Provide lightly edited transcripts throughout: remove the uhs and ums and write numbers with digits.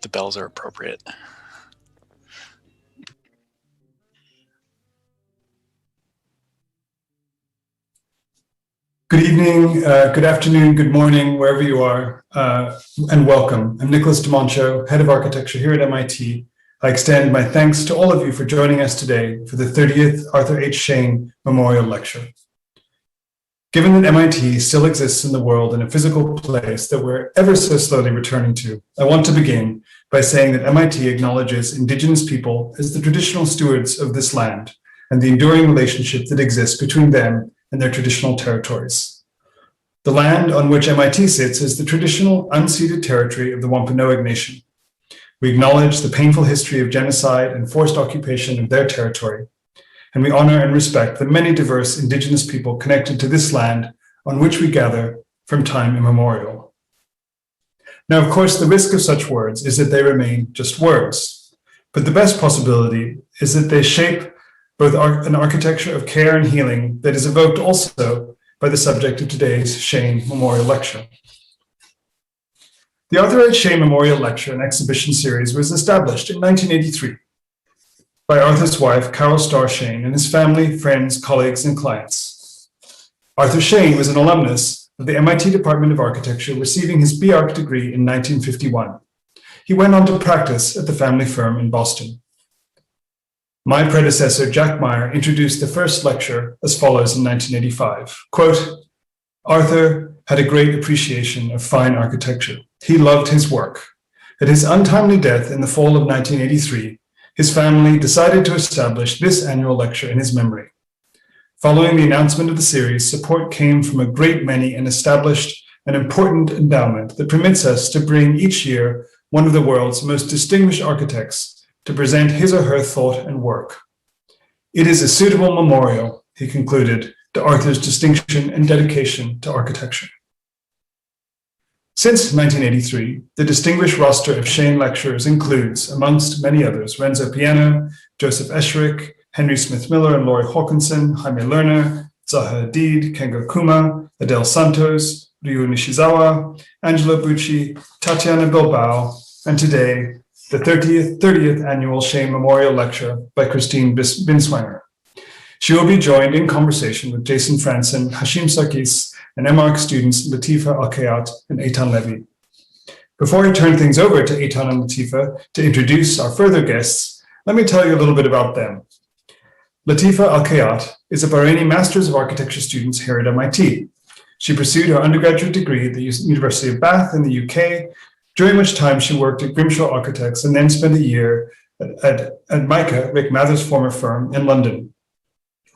The bells are appropriate. Good evening, good afternoon, good morning, wherever you are, and welcome. I'm Nicholas DiMancio, Head of Architecture here at MIT. I extend my thanks to all of you for joining us today for the 30th Arthur H. Schein Memorial Lecture. Given that MIT still exists in the world in a physical place that we're ever so slowly returning to, I want to begin by saying that MIT acknowledges Indigenous people as the traditional stewards of this land and the enduring relationship that exists between them and their traditional territories. The land on which MIT sits is the traditional unceded territory of the Wampanoag Nation. We acknowledge the painful history of genocide and forced occupation of their territory, and we honor and respect the many diverse Indigenous people connected to this land on which we gather from time immemorial. Now, of course, the risk of such words is that they remain just words, but the best possibility is that they shape both an architecture of care and healing that is evoked also by the subject of today's Schein Memorial Lecture. The Arthur H. Schein Memorial Lecture and Exhibition Series was established in 1983 by Arthur's wife, Carol Starr Schein, and his family, friends, colleagues, and clients. Arthur Schein was an alumnus of the MIT Department of Architecture, receiving his B.Arch degree in 1951. He went on to practice at the family firm in Boston. My predecessor, Jack Meyer, introduced the first lecture as follows in 1985. Quote, Arthur had a great appreciation of fine architecture. He loved his work. At his untimely death in the fall of 1983, his family decided to establish this annual lecture in his memory. Following the announcement of the series, support came from a great many and established an important endowment that permits us to bring each year one of the world's most distinguished architects to present his or her thought and work. It is a suitable memorial, he concluded, to Arthur's distinction and dedication to architecture. Since 1983, the distinguished roster of Schein lecturers includes, amongst many others, Renzo Piano, Joseph Esherick, Henry Smith-Miller and Laurie Hawkinson, Jaime Lerner, Zaha Hadid, Kengo Kuma, Adele Santos, Ryu Nishizawa, Angelo Bucci, Tatiana Bilbao, and today, the 30th Annual Schein Memorial Lecture by Christine Binswanger. She will be joined in conversation with Jason Frantzen, Hashim Sarkis, and MArch students Latifa, Alkhayat, and Eytan Levi. Before I turn things over to Eytan and Latifa to introduce our further guests, let me tell you a little bit about them. Latifa Alkhayat is a Bahraini Masters of Architecture student here at MIT. She pursued her undergraduate degree at the University of Bath in the UK, during which time she worked at Grimshaw Architects and then spent a year at MICA, Rick Mather's former firm, in London.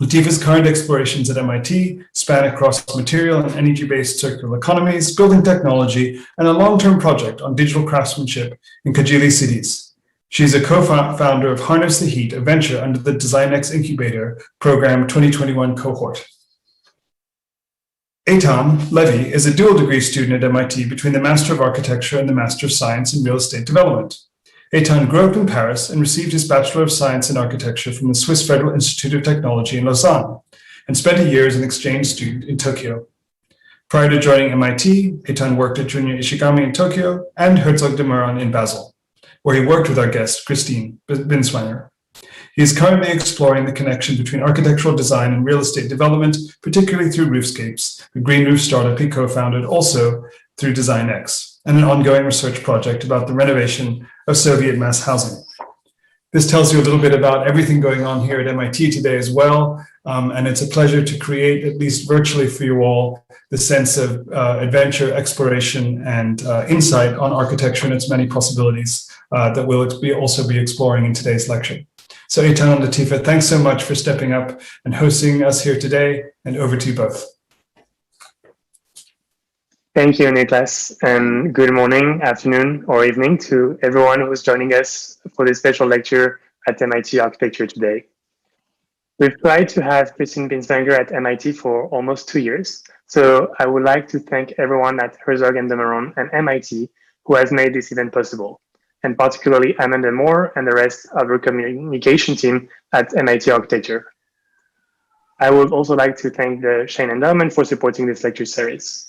Latifa's current explorations at MIT span across material and energy-based circular economies, building technology, and a long-term project on digital craftsmanship in Kajili cities. She's a co-founder of Harness the Heat, a venture under the DesignX Incubator Program 2021 cohort. Eytan Levi is a dual degree student at MIT between the Master of Architecture and the Master of Science in Real Estate Development. Eytan grew up in Paris and received his Bachelor of Science in Architecture from the Swiss Federal Institute of Technology in Lausanne, and spent a year as an exchange student in Tokyo. Prior to joining MIT, Eytan worked at Junior Ishigami in Tokyo and Herzog de Meuron in Basel, where he worked with our guest, Christine Binswanger. He is currently exploring the connection between architectural design and real estate development, particularly through Roofscapes, the green roof startup he co-founded also through DesignX, and an ongoing research project about the renovation of Soviet mass housing. This tells you a little bit about everything going on here at MIT today as well, and it's a pleasure to create, at least virtually for you all, the sense of adventure, exploration, and insight on architecture and its many possibilities that we'll also be exploring in today's lecture. So Eytan and Latifa, thanks so much for stepping up and hosting us here today, and over to you both. Thank you, Niklas, and good morning, afternoon, or evening to everyone who's joining us for this special lecture at MIT Architecture today. We've tried to have Christine Binswanger at MIT for almost 2 years, so I would like to thank everyone at Herzog de Meuron and MIT who has made this event possible, and particularly Amanda Moore and the rest of our communication team at MIT Architecture. I would also like to thank the Schein Endowment for supporting this lecture series.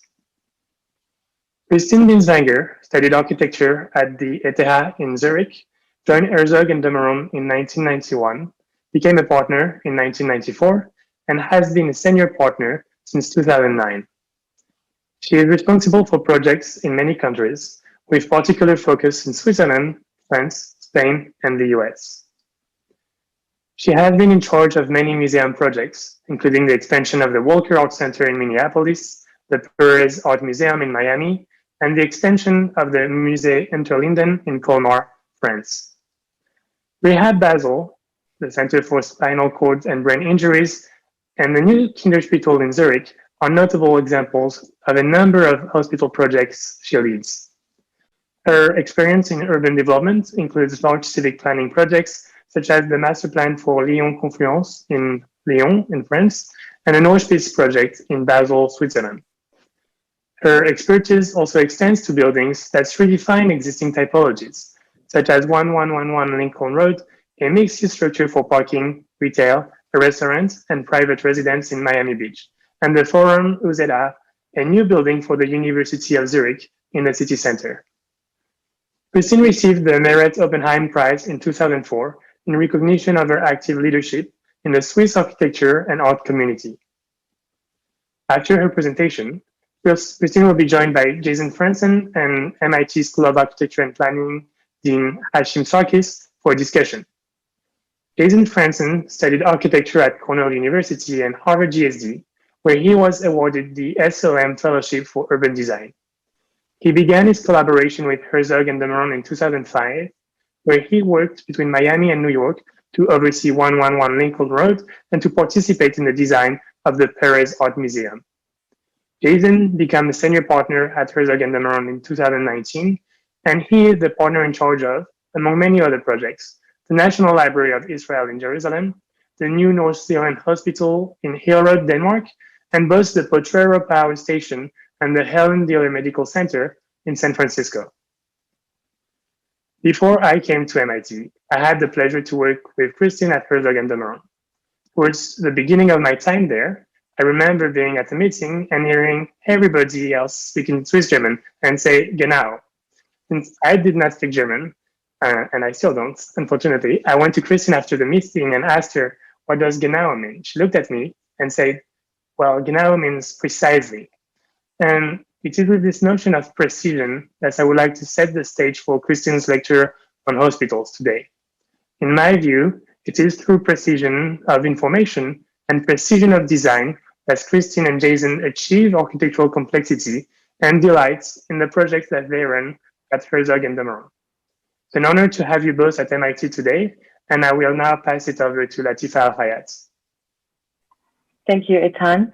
Christine Binswanger studied architecture at the ETH in Zurich, joined Herzog de Meuron in 1991, became a partner in 1994, and has been a senior partner since 2009. She is responsible for projects in many countries, with particular focus in Switzerland, France, Spain, and the US. She has been in charge of many museum projects, including the expansion of the Walker Art Center in Minneapolis, the Perez Art Museum in Miami, and the extension of the Musée Interlinden in Colmar, France. Rehab Basel, the Center for Spinal Cord and Brain Injuries, and the new Kinderspital in Zurich are notable examples of a number of hospital projects she leads. Her experience in urban development includes large civic planning projects, such as the Master Plan for Lyon Confluence in Lyon, in France, and the North Peace project in Basel, Switzerland. Her expertise also extends to buildings that redefine existing typologies, such as 1111 Lincoln Road, a mixed-use structure for parking, retail, a restaurant, and private residence in Miami Beach, and the Forum UZA, a new building for the University of Zurich in the city center. Christine received the Merit Oppenheim Prize in 2004 in recognition of her active leadership in the Swiss architecture and art community. After her presentation, Christine will be joined by Jason Frantzen and MIT School of Architecture and Planning Dean Hashim Sarkis for a discussion. Jason Frantzen studied architecture at Cornell University and Harvard GSD, where he was awarded the SOM Fellowship for Urban Design. He began his collaboration with Herzog de Meuron in 2005, where he worked between Miami and New York to oversee 111 Lincoln Road and to participate in the design of the Perez Art Museum. Jason became a senior partner at Herzog de Meuron in 2019, and he is the partner in charge of, among many other projects, the National Library of Israel in Jerusalem, the new North Zealand Hospital in Hillerød, Denmark, and both the Potrero Power Station and the Helen Diller Medical Center in San Francisco. Before I came to MIT, I had the pleasure to work with Christine at Herzog de Meuron. Towards the beginning of my time there, I remember being at a meeting and hearing everybody else speaking Swiss German and say genau. Since I did not speak German, and I still don't, unfortunately, I went to Christine after the meeting and asked her, what does genau mean? She looked at me and said, well, genau means precisely. And it is with this notion of precision that I would like to set the stage for Christine's lecture on hospitals today. In my view, it is through precision of information and precision of design that Christine and Jason achieve architectural complexity and delight in the projects that they run at Herzog de Meuron. It's an honor to have you both at MIT today, and I will now pass it over to Latifa Alkhayat. Thank you, Eytan.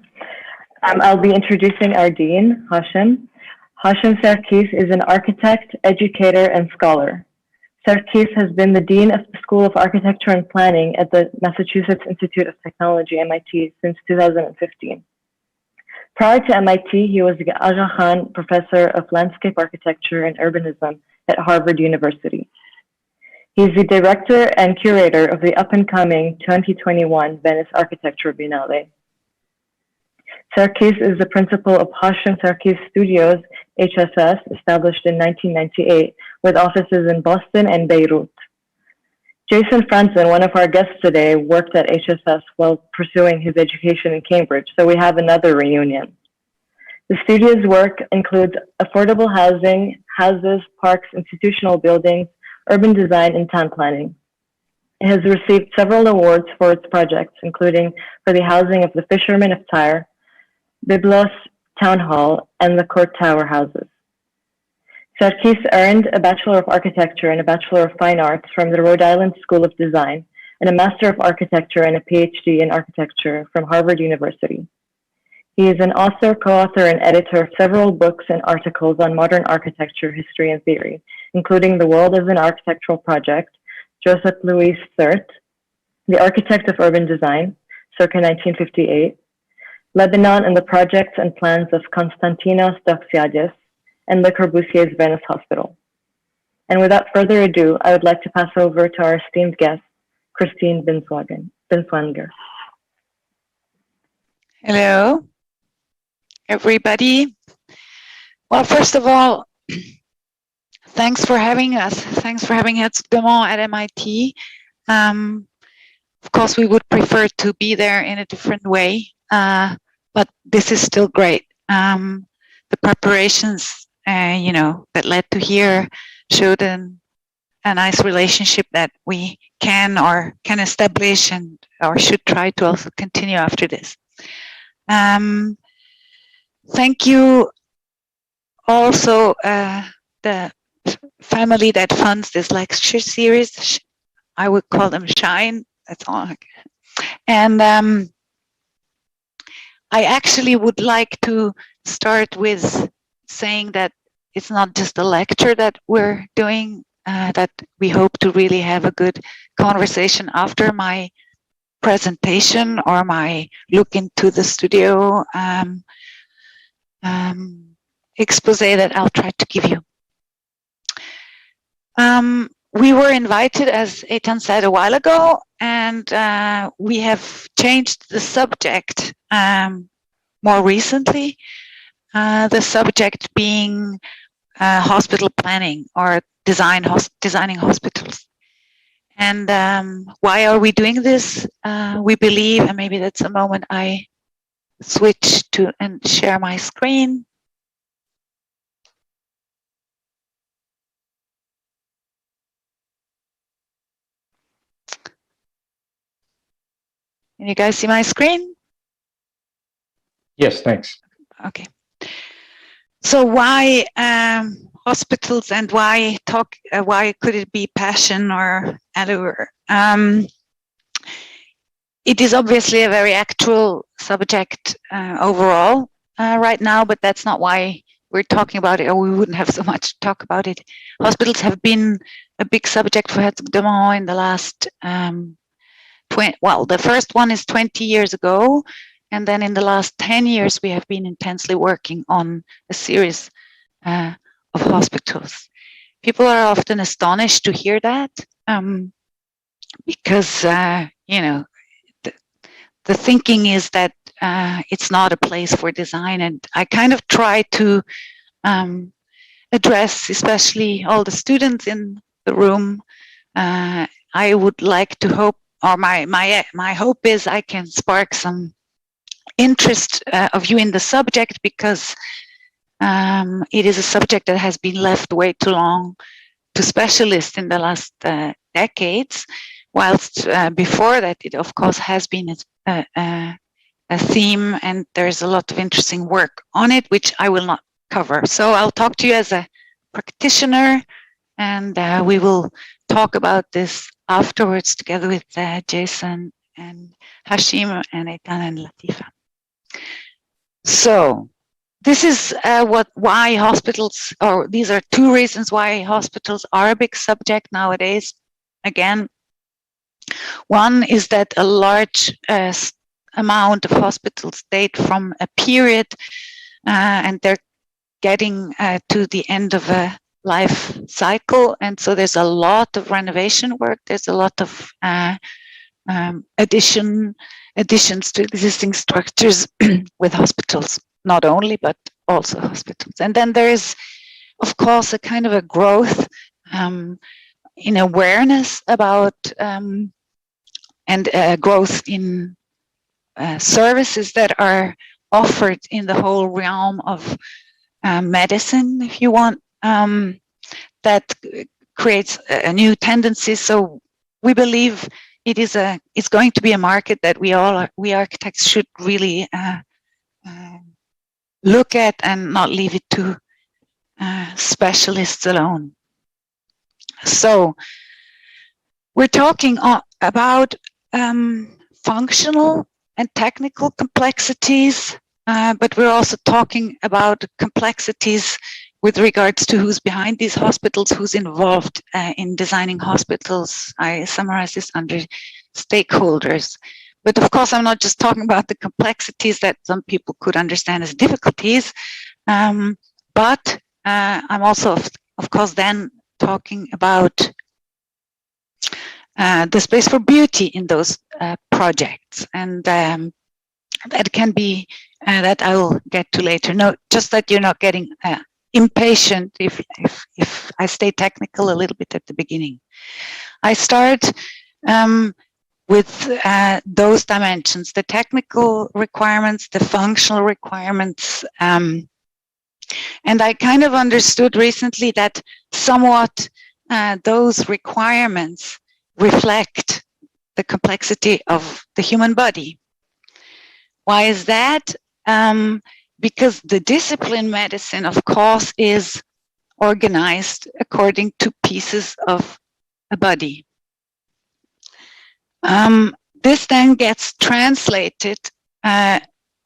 I'll be introducing our dean, Hashim. Hashim Sarkis is an architect, educator, and scholar. Sarkis has been the dean of the School of Architecture and Planning at the Massachusetts Institute of Technology, MIT, since 2015. Prior to MIT, he was the Aga Khan Professor of Landscape Architecture and Urbanism at Harvard University. He is the director and curator of the up-and-coming 2021 Venice Architecture Biennale. Sarkis is the principal of Hashim Sarkis Studios, HSS, established in 1998, with offices in Boston and Beirut. Jason Frantzen, one of our guests today, worked at HSS while pursuing his education in Cambridge, so we have another reunion. The studio's work includes affordable housing, houses, parks, institutional buildings, urban design, and town planning. It has received several awards for its projects, including for the housing of the Fishermen of Tyre, Byblos Town Hall, and the Court Tower houses. Sarkis earned a Bachelor of Architecture and a Bachelor of Fine Arts from the Rhode Island School of Design, and a Master of Architecture and a PhD in Architecture from Harvard University. He is an author, co-author, and editor of several books and articles on modern architecture, history, and theory, including The World as an Architectural Project, Joseph Louis Sert, The Architect of Urban Design, circa 1958, Lebanon and the Projects and Plans of Konstantinos Doxiadis, and Le Corbusier's Venice Hospital. And without further ado, I would like to pass over to our esteemed guest, Christine Binswanger. Hello, everybody. Well, first of all, thanks for having us. Thanks for having Herzog de Meuron at MIT. Of course, we would prefer to be there in a different way, but this is still great. The preparations, that led to here showed a nice relationship that we can establish or should try to also continue after this. Thank you also the family that funds this lecture series. I would call them Schein. That's all. And I actually would like to start with saying that it's not just a lecture that we're doing, that we hope to really have a good conversation after my presentation or my look into the studio expose that I'll try to give you. We were invited, as Eytan said a while ago, and we have changed the subject more recently. The subject being hospital planning or designing hospitals. And why are we doing this? We believe, and maybe that's a moment I switch to and share my screen. Can you guys see my screen? Yes, thanks. Okay. So why hospitals, and why could it be passion or allure? It is obviously a very actual subject overall right now, but that's not why we're talking about it, or we wouldn't have so much to talk about it. Hospitals have been a big subject for Herzog de Meuron in the last, the first one is 20 years ago. And then in the last 10 years, we have been intensely working on a series of hospitals. People are often astonished to hear that because, the thinking is that it's not a place for design, and I kind of try to address, especially all the students in the room. I would like to hope, or my hope is I can spark some interest of you in the subject, because it is a subject that has been left way too long to specialists in the last decades, whilst before that it of course has been a theme, and there's a lot of interesting work on it which I will not cover. So I'll talk to you as a practitioner, and we will talk about this afterwards together with Jason and Hashim and Eytan and Latifa. So this is why hospitals, or these are two reasons why hospitals are a big subject nowadays. Again, one is that a large amount of hospitals date from a period, and they're getting to the end of a life cycle, and so there's a lot of renovation work. There's a lot of additions to existing structures with hospitals, not only, but also hospitals. And then there is, of course, a kind of a growth in awareness about and growth in services that are offered in the whole realm of medicine, if you want, that creates a new tendency. So we believe it's going to be a market that we architects should really look at and not leave it to specialists alone. So we're talking about functional and technical complexities, but we're also talking about complexities with regards to who's behind these hospitals, who's involved in designing hospitals. I summarize this under stakeholders. But of course, I'm not just talking about the complexities that some people could understand as difficulties, but I'm also, of course, then talking about the space for beauty in those projects. And that can be, that I will get to later. No, just that you're not getting impatient if I stay technical a little bit at the beginning. I start with those dimensions, the technical requirements, the functional requirements, and I kind of understood recently that somewhat those requirements reflect the complexity of the human body. Why is that? Because the discipline medicine, of course, is organized according to pieces of a body. This then gets translated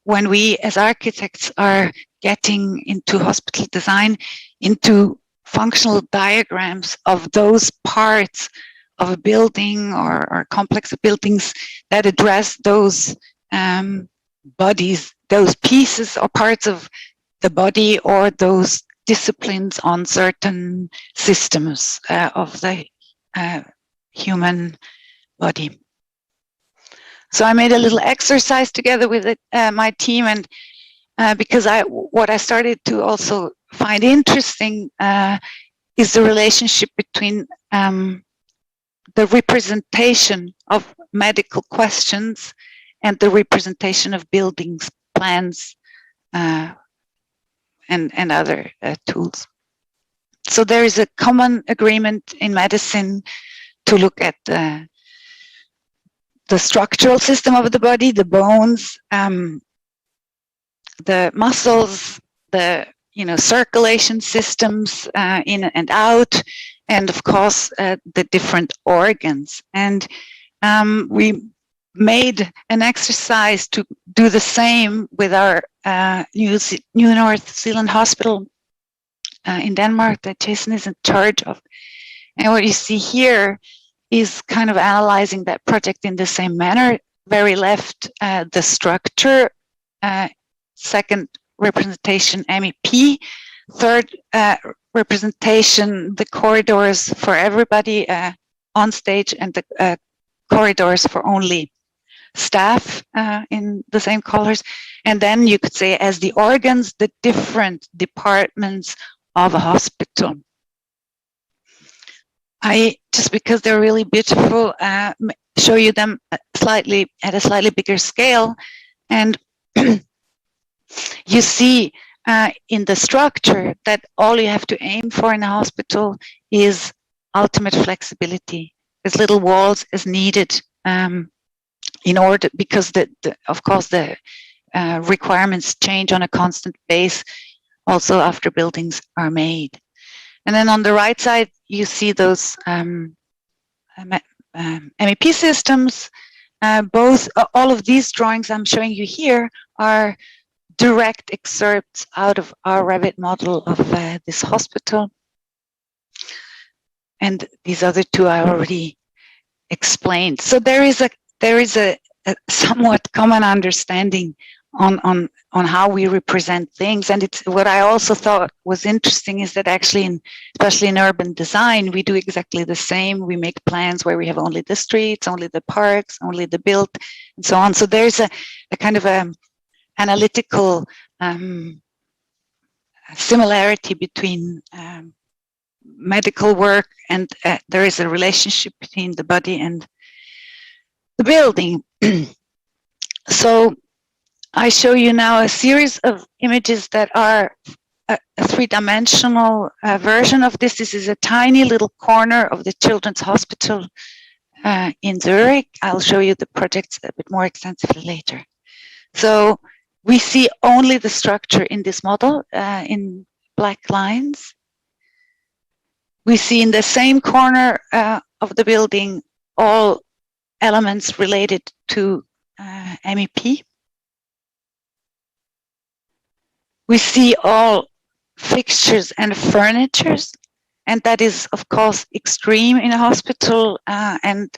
when we as architects are getting into hospital design, into functional diagrams of those parts of a building or complex of buildings that address those bodies, those pieces or parts of the body, or those disciplines on certain systems of the human body. So I made a little exercise together with my team, and because what I started to also find interesting is the relationship between the representation of medical questions and the representation of buildings, plans, and other tools. So there is a common agreement in medicine to look at the structural system of the body, the bones, the muscles, the circulation systems in and out, and of course the different organs. And we made an exercise to do the same with our New North Zealand hospital in Denmark that Jason is in charge of. And what you see here is kind of analyzing that project in the same manner. Very left, the structure, second representation, MEP, third representation, the corridors for everybody on stage, and the corridors for only staff in the same colors. And then you could say as the organs, the different departments of a hospital. Just because they're really beautiful, show you them at a slightly bigger scale. And you see in the structure that all you have to aim for in a hospital is ultimate flexibility, as little walls as needed, in order, because of course the requirements change on a constant base also after buildings are made. And then on the right side, you see those MEP systems. All of these drawings I'm showing you here are direct excerpts out of our Revit model of this hospital. And these other two I already explained. So there is a somewhat common understanding on how we represent things. And it's what I also thought was interesting is that actually, especially in urban design, we do exactly the same. We make plans where we have only the streets, only the parks, only the built, and so on. So there's a kind of a analytical similarity between medical work, and there is a relationship between the body and the building. So I show you now a series of images that are a three-dimensional version of this. This is a tiny little corner of the Children's Hospital in Zurich. I'll show you the projects a bit more extensively later. So we see only the structure in this model in black lines. We see in the same corner of the building all elements related to MEP. We see all fixtures and furnitures, and that is, of course, extreme in a hospital. And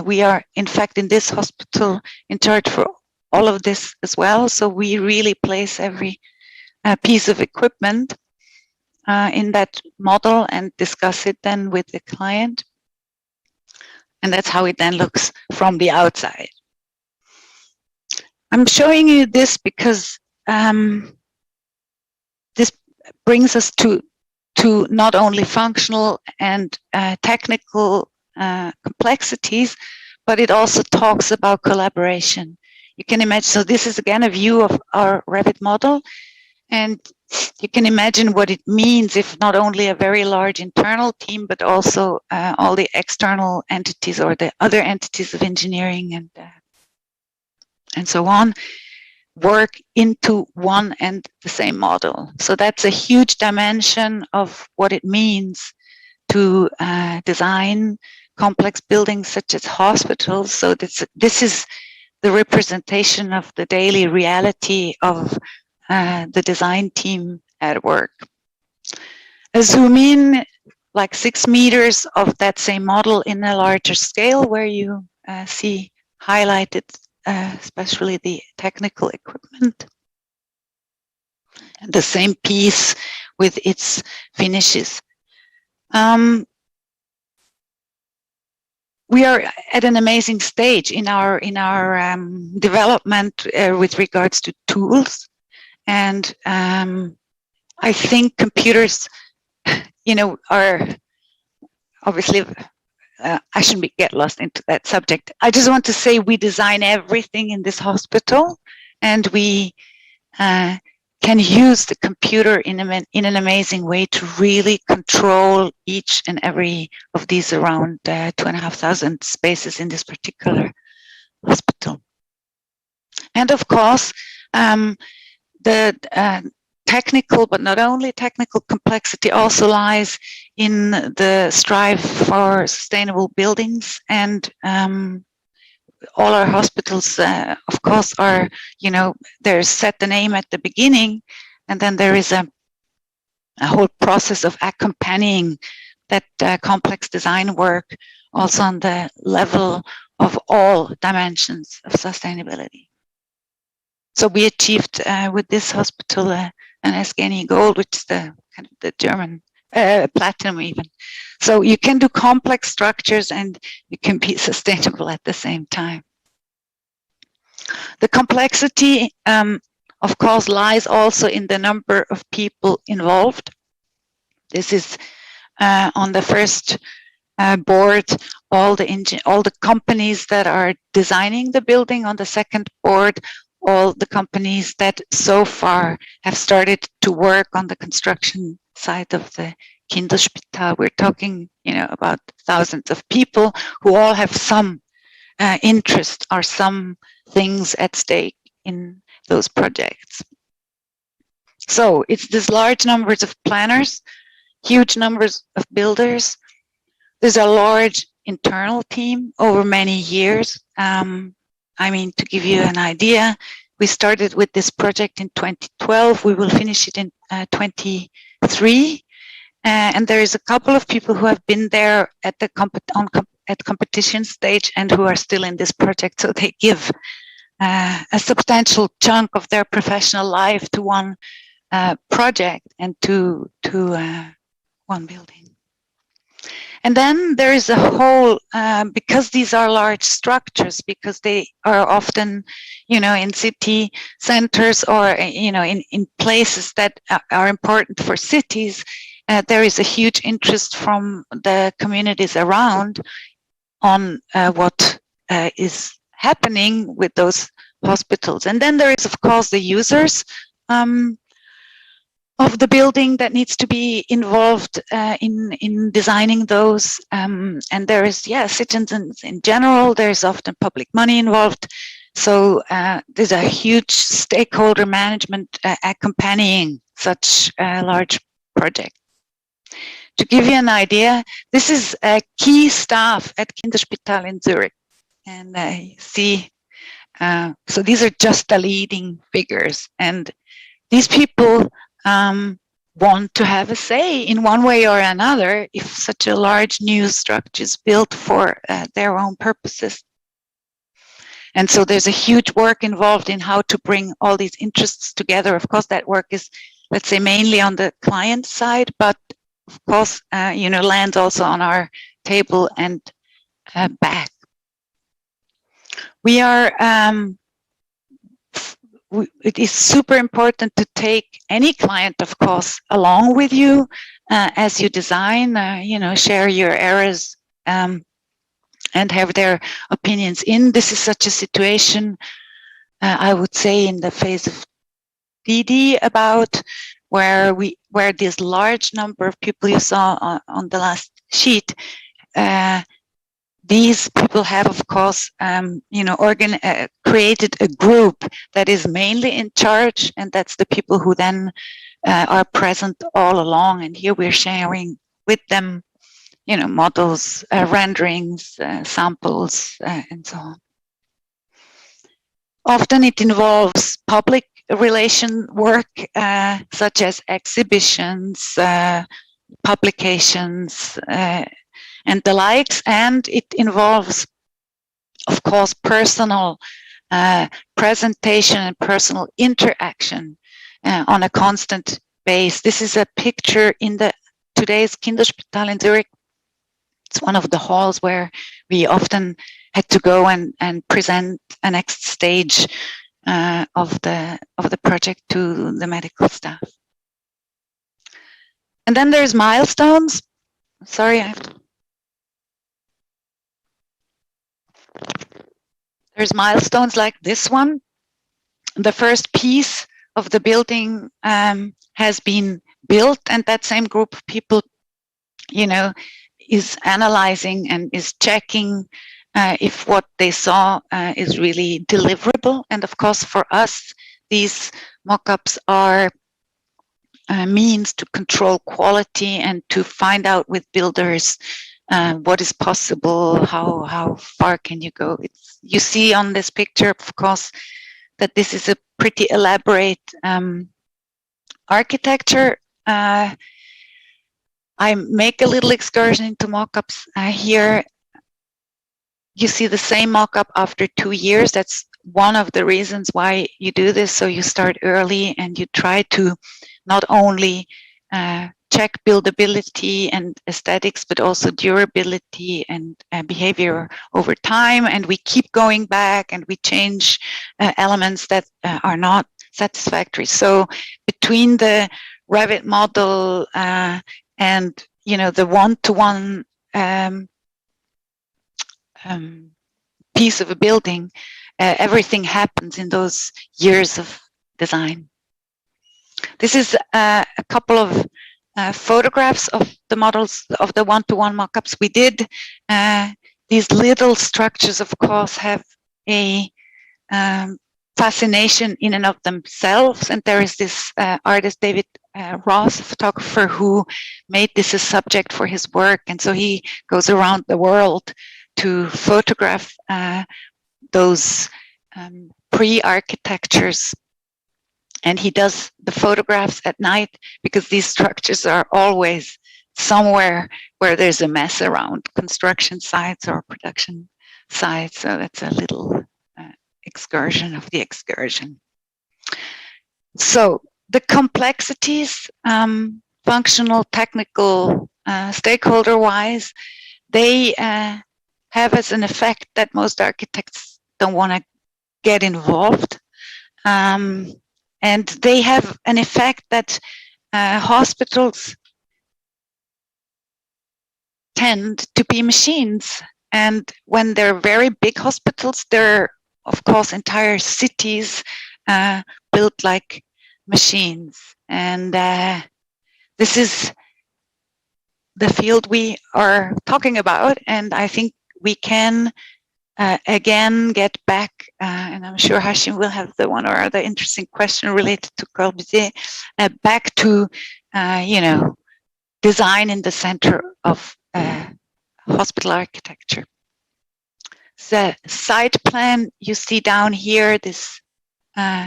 we are, in fact, in this hospital in charge for all of this as well. So we really place every piece of equipment in that model and discuss it then with the client. And that's how it then looks from the outside. I'm showing you this because this brings us to not only functional and technical complexities, but it also talks about collaboration. You can imagine, so this is again a view of our Revit model, and you can imagine what it means if not only a very large internal team, but also all the external entities or the other entities of engineering and so on work into one and the same model. So that's a huge dimension of what it means to design complex buildings such as hospitals. So this is the representation of the daily reality of the design team at work. A zoom in like 6 meters of that same model in a larger scale where you see highlighted especially the technical equipment. And the same piece with its finishes. We are at an amazing stage in our development with regards to tools, and I think computers, are obviously. I shouldn't get lost into that subject. I just want to say we design everything in this hospital, and we can use the computer in an amazing way to really control each and every of these around 2,500 spaces in this particular hospital. And of course, the technical, but not only technical complexity also lies in the strive for sustainable buildings, and all our hospitals, of course, are, there's set the name at the beginning, and then there is a whole process of accompanying that complex design work also on the level of all dimensions of sustainability. So we achieved with this hospital an SGNE Gold, which is the kind of the German platinum even. So you can do complex structures and you can be sustainable at the same time. The complexity, of course, lies also in the number of people involved. This is on the first board, all the companies that are designing the building. On the second board, all the companies that so far have started to work on the construction side of the Kinderspital. We're talking, about thousands of people who all have some interest or some things at stake in those projects. So it's these large numbers of planners, huge numbers of builders. There's a large internal team over many years. To give you an idea, we started with this project in 2012. We will finish it in 23. And there is a couple of people who have been there at the competition stage and who are still in this project. So they give a substantial chunk of their professional life to one project and to one building. And then there is a whole, because these are large structures, because they are often, in city centers or, in places that are important for cities, there is a huge interest from the communities around on what is happening with those hospitals. And then there is, of course, the users of the building that needs to be involved in designing those. And there is, citizens in general. There's often public money involved. So there's a huge stakeholder management accompanying such a large project. To give you an idea, this is key staff at Kinderspital in Zurich. And you see, so these are just the leading figures. And these people want to have a say in one way or another if such a large new structure is built for their own purposes. And so there's a huge work involved in how to bring all these interests together. Of course, that work is, let's say, mainly on the client side, but of course, lands also on our table and back. We are, it is super important to take any client, of course, along with you as you design, share your errors and have their opinions in. This is such a situation, I would say, in the phase of DD about where this large number of people you saw on the last sheet, these people have, of course, created a group that is mainly in charge, and that's the people who then are present all along. And here we're sharing with them, models, renderings, samples, and so on. Often it involves public relation work, such as exhibitions, publications, and the likes, and it involves, of course, personal presentation and personal interaction on a constant base. This is a picture in today's Kinderspital in Zurich. It's one of the halls where we often had to go and present a next stage of the project to the medical staff. And then there's milestones. Sorry, there's milestones like this one. The first piece of the building has been built, and that same group of people, is analyzing and is checking if what they saw is really deliverable. And of course, for us, these mock-ups are means to control quality and to find out with builders what is possible, how far can you go. You see on this picture, of course, that this is a pretty elaborate architecture. I make a little excursion into mock-ups here. You see the same mock-up after 2 years. That's one of the reasons why you do this. So you start early and you try to not only check buildability and aesthetics, but also durability and behavior over time. And we keep going back and we change elements that are not satisfactory. So between the Revit model and the one-to-one piece of a building, everything happens in those years of design. This is a couple of photographs of the models of the one-to-one mock-ups we did. These little structures, of course, have a fascination in and of themselves. And there is this artist, David Ross, a photographer, who made this a subject for his work. And so he goes around the world to photograph those pre-architectures. And he does the photographs at night because these structures are always somewhere where there's a mess around, construction sites or production sites. So that's a little excursion of the excursion. So the complexities, functional, technical, stakeholder-wise, they have as an effect that most architects don't want to get involved. And they have an effect that hospitals tend to be machines. And when they're very big hospitals, they're, of course, entire cities built like machines. And this is the field we are talking about. And I think we can again get back, and I'm sure Hashim will have the one or other interesting question related to Corbusier, back to, design in the center of hospital architecture. The site plan you see down here, this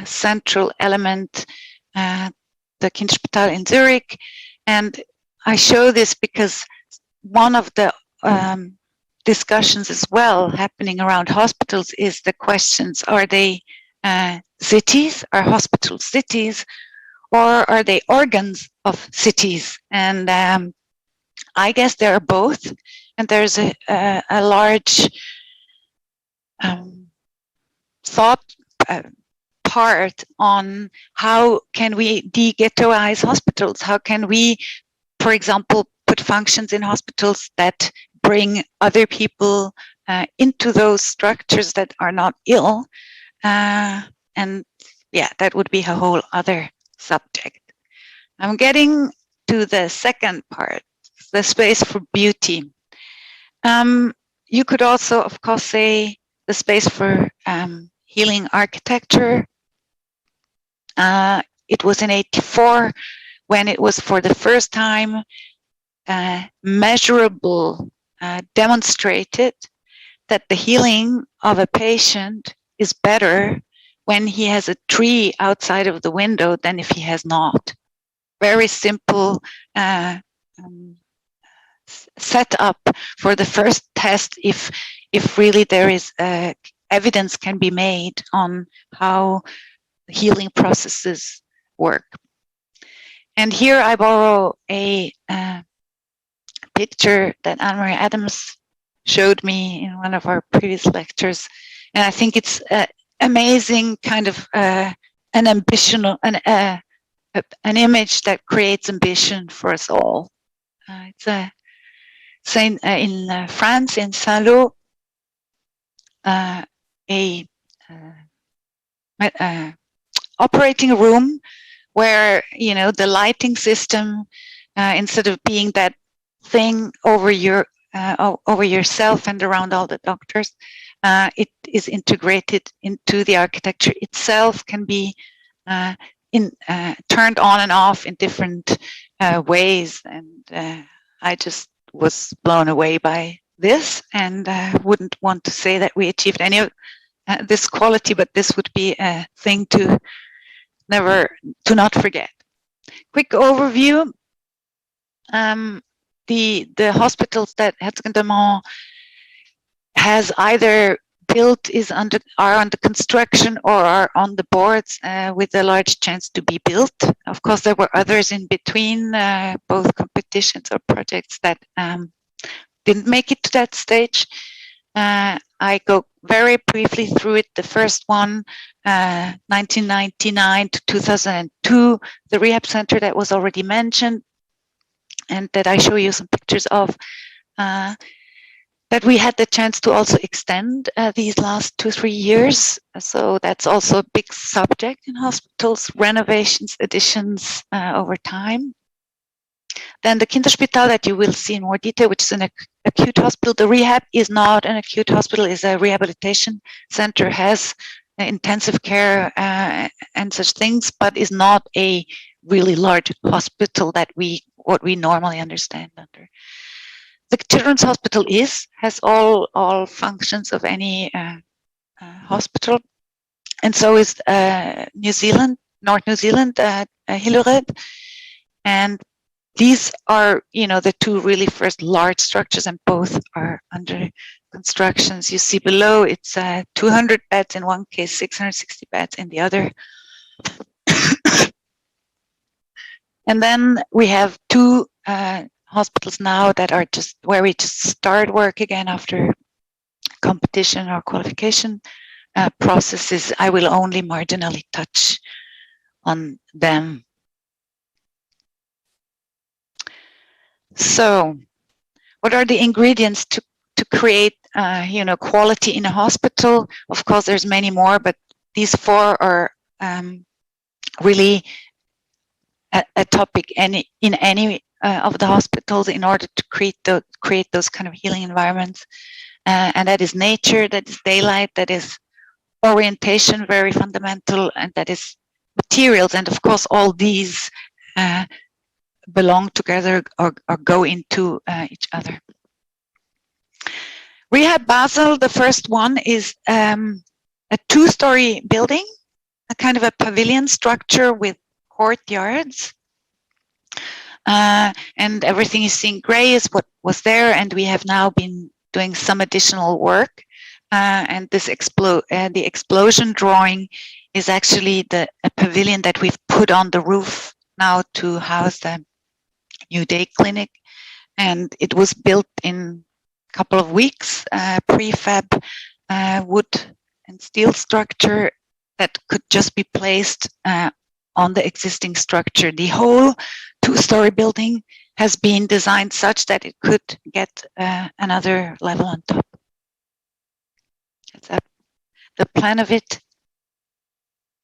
central element, the Kinderspital in Zurich. And I show this because one of the discussions as well happening around hospitals is the questions: are they cities, are hospitals cities, or are they organs of cities? And I guess they are both. And there's a large thought part on how can we de-ghettoize hospitals? How can we, for example, put functions in hospitals that bring other people into those structures that are not ill? And yeah, that would be a whole other subject. I'm getting to the second part, the space for beauty. You could also, of course, say the space for healing architecture. It was in '84 when it was for the first time measurable, demonstrated that the healing of a patient is better when he has a tree outside of the window than if he has not. Very simple setup for the first test if really there is evidence can be made on how healing processes work. And here I borrow a picture that Anne-Marie Adams showed me in one of our previous lectures. And I think it's amazing kind of an image that creates ambition for us all. It's in France, in Saint-Lô, a operating room where, the lighting system, instead of being that thing over yourself and around all the doctors, it is integrated into the architecture itself, can be turned on and off in different ways. And I just was blown away by this, and wouldn't want to say that we achieved any of this quality, but this would be a thing to not forget. Quick overview. The hospitals that Herzog de Meuron has either built are under construction or are on the boards with a large chance to be built. Of course, there were others in between, both competitions or projects that didn't make it to that stage. I go very briefly through it. The first one, 1999 to 2002, the Rehab Center that was already mentioned and that I show you some pictures of, that we had the chance to also extend these last 2-3 years. So that's also a big subject in hospitals, renovations, additions over time. Then the Kinderspital that you will see in more detail, which is an acute hospital. The rehab is not an acute hospital, is a rehabilitation center, has intensive care and such things, but is not a really large hospital that what we normally understand under. The Children's Hospital has all functions of any hospital, and so is New Zealand, North New Zealand, Allure, and these are, the two really first large structures, and both are under constructions. You see below, it's 200 beds in one case, 660 beds in the other. And then we have two hospitals now that are just where we just start work again after competition or qualification processes. I will only marginally touch on them. So, what are the ingredients to create, quality in a hospital? Of course, there's many more, but these four are really a topic in any of the hospitals in order to create those kind of healing environments. And that is nature, that is daylight, that is orientation, very fundamental, and that is materials. And of course, all these belong together or go into each other. Rehab Basel, the first one, is a 2-story building, a kind of a pavilion structure with courtyards. And everything you see in gray is what was there, and we have now been doing some additional work. And this the explosion drawing is actually a pavilion that we've put on the roof now to house the New Day Clinic, and it was built in a couple of weeks, prefab wood and steel structure that could just be placed on the existing structure. The whole 2-story building has been designed such that it could get another level on top. That's the plan of it,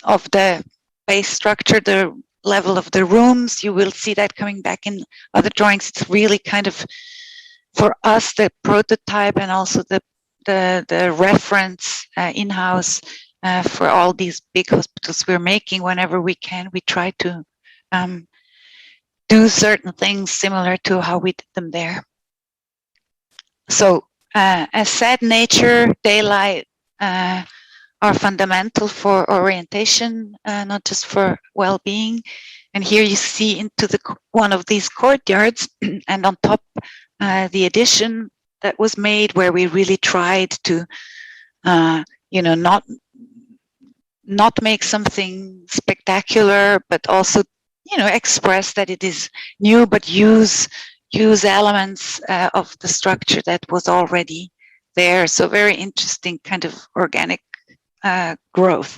of the base structure, the level of the rooms. You will see that coming back in other drawings. It's really kind of, for us, the prototype and also the reference in-house for all these big hospitals we're making. Whenever we can, we try to do certain things similar to how we did them there. So, as said, nature, daylight are fundamental for orientation, not just for well-being. And here you see into one of these courtyards, and on top the addition that was made, where we really tried to, not make something spectacular, but also, express that it is new, but use elements of the structure that was already there. So very interesting kind of organic growth.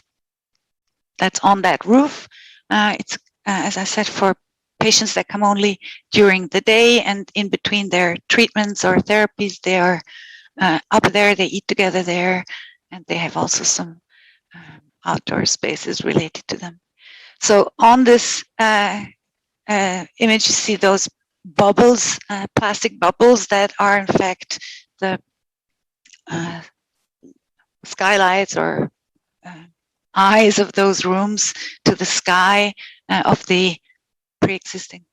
That's on that roof. It's, as I said, for patients that come only during the day, and in between their treatments or therapies, they are up there, they eat together there, and they have also some outdoor spaces related to them. So on this image, you see those bubbles, plastic bubbles that are in fact the skylights or eyes of those rooms to the sky of the pre-existing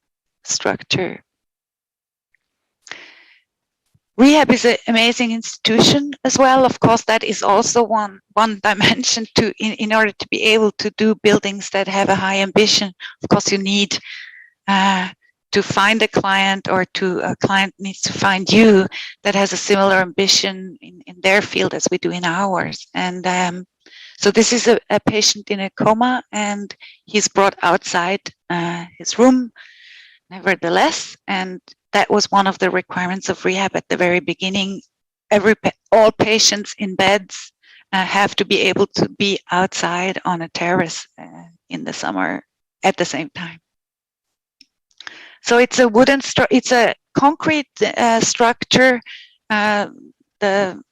structure. Rehab is an amazing institution as well. Of course, that is also one dimension to in order to be able to do buildings that have a high ambition. Of course, you need to find a client, or a client needs to find you that has a similar ambition in their field as we do in ours. And so this is a patient in a coma, and he's brought outside his room, nevertheless. And that was one of the requirements of rehab at the very beginning. All patients in beds have to be able to be outside on a terrace in the summer at the same time. So it's a it's a concrete structure, the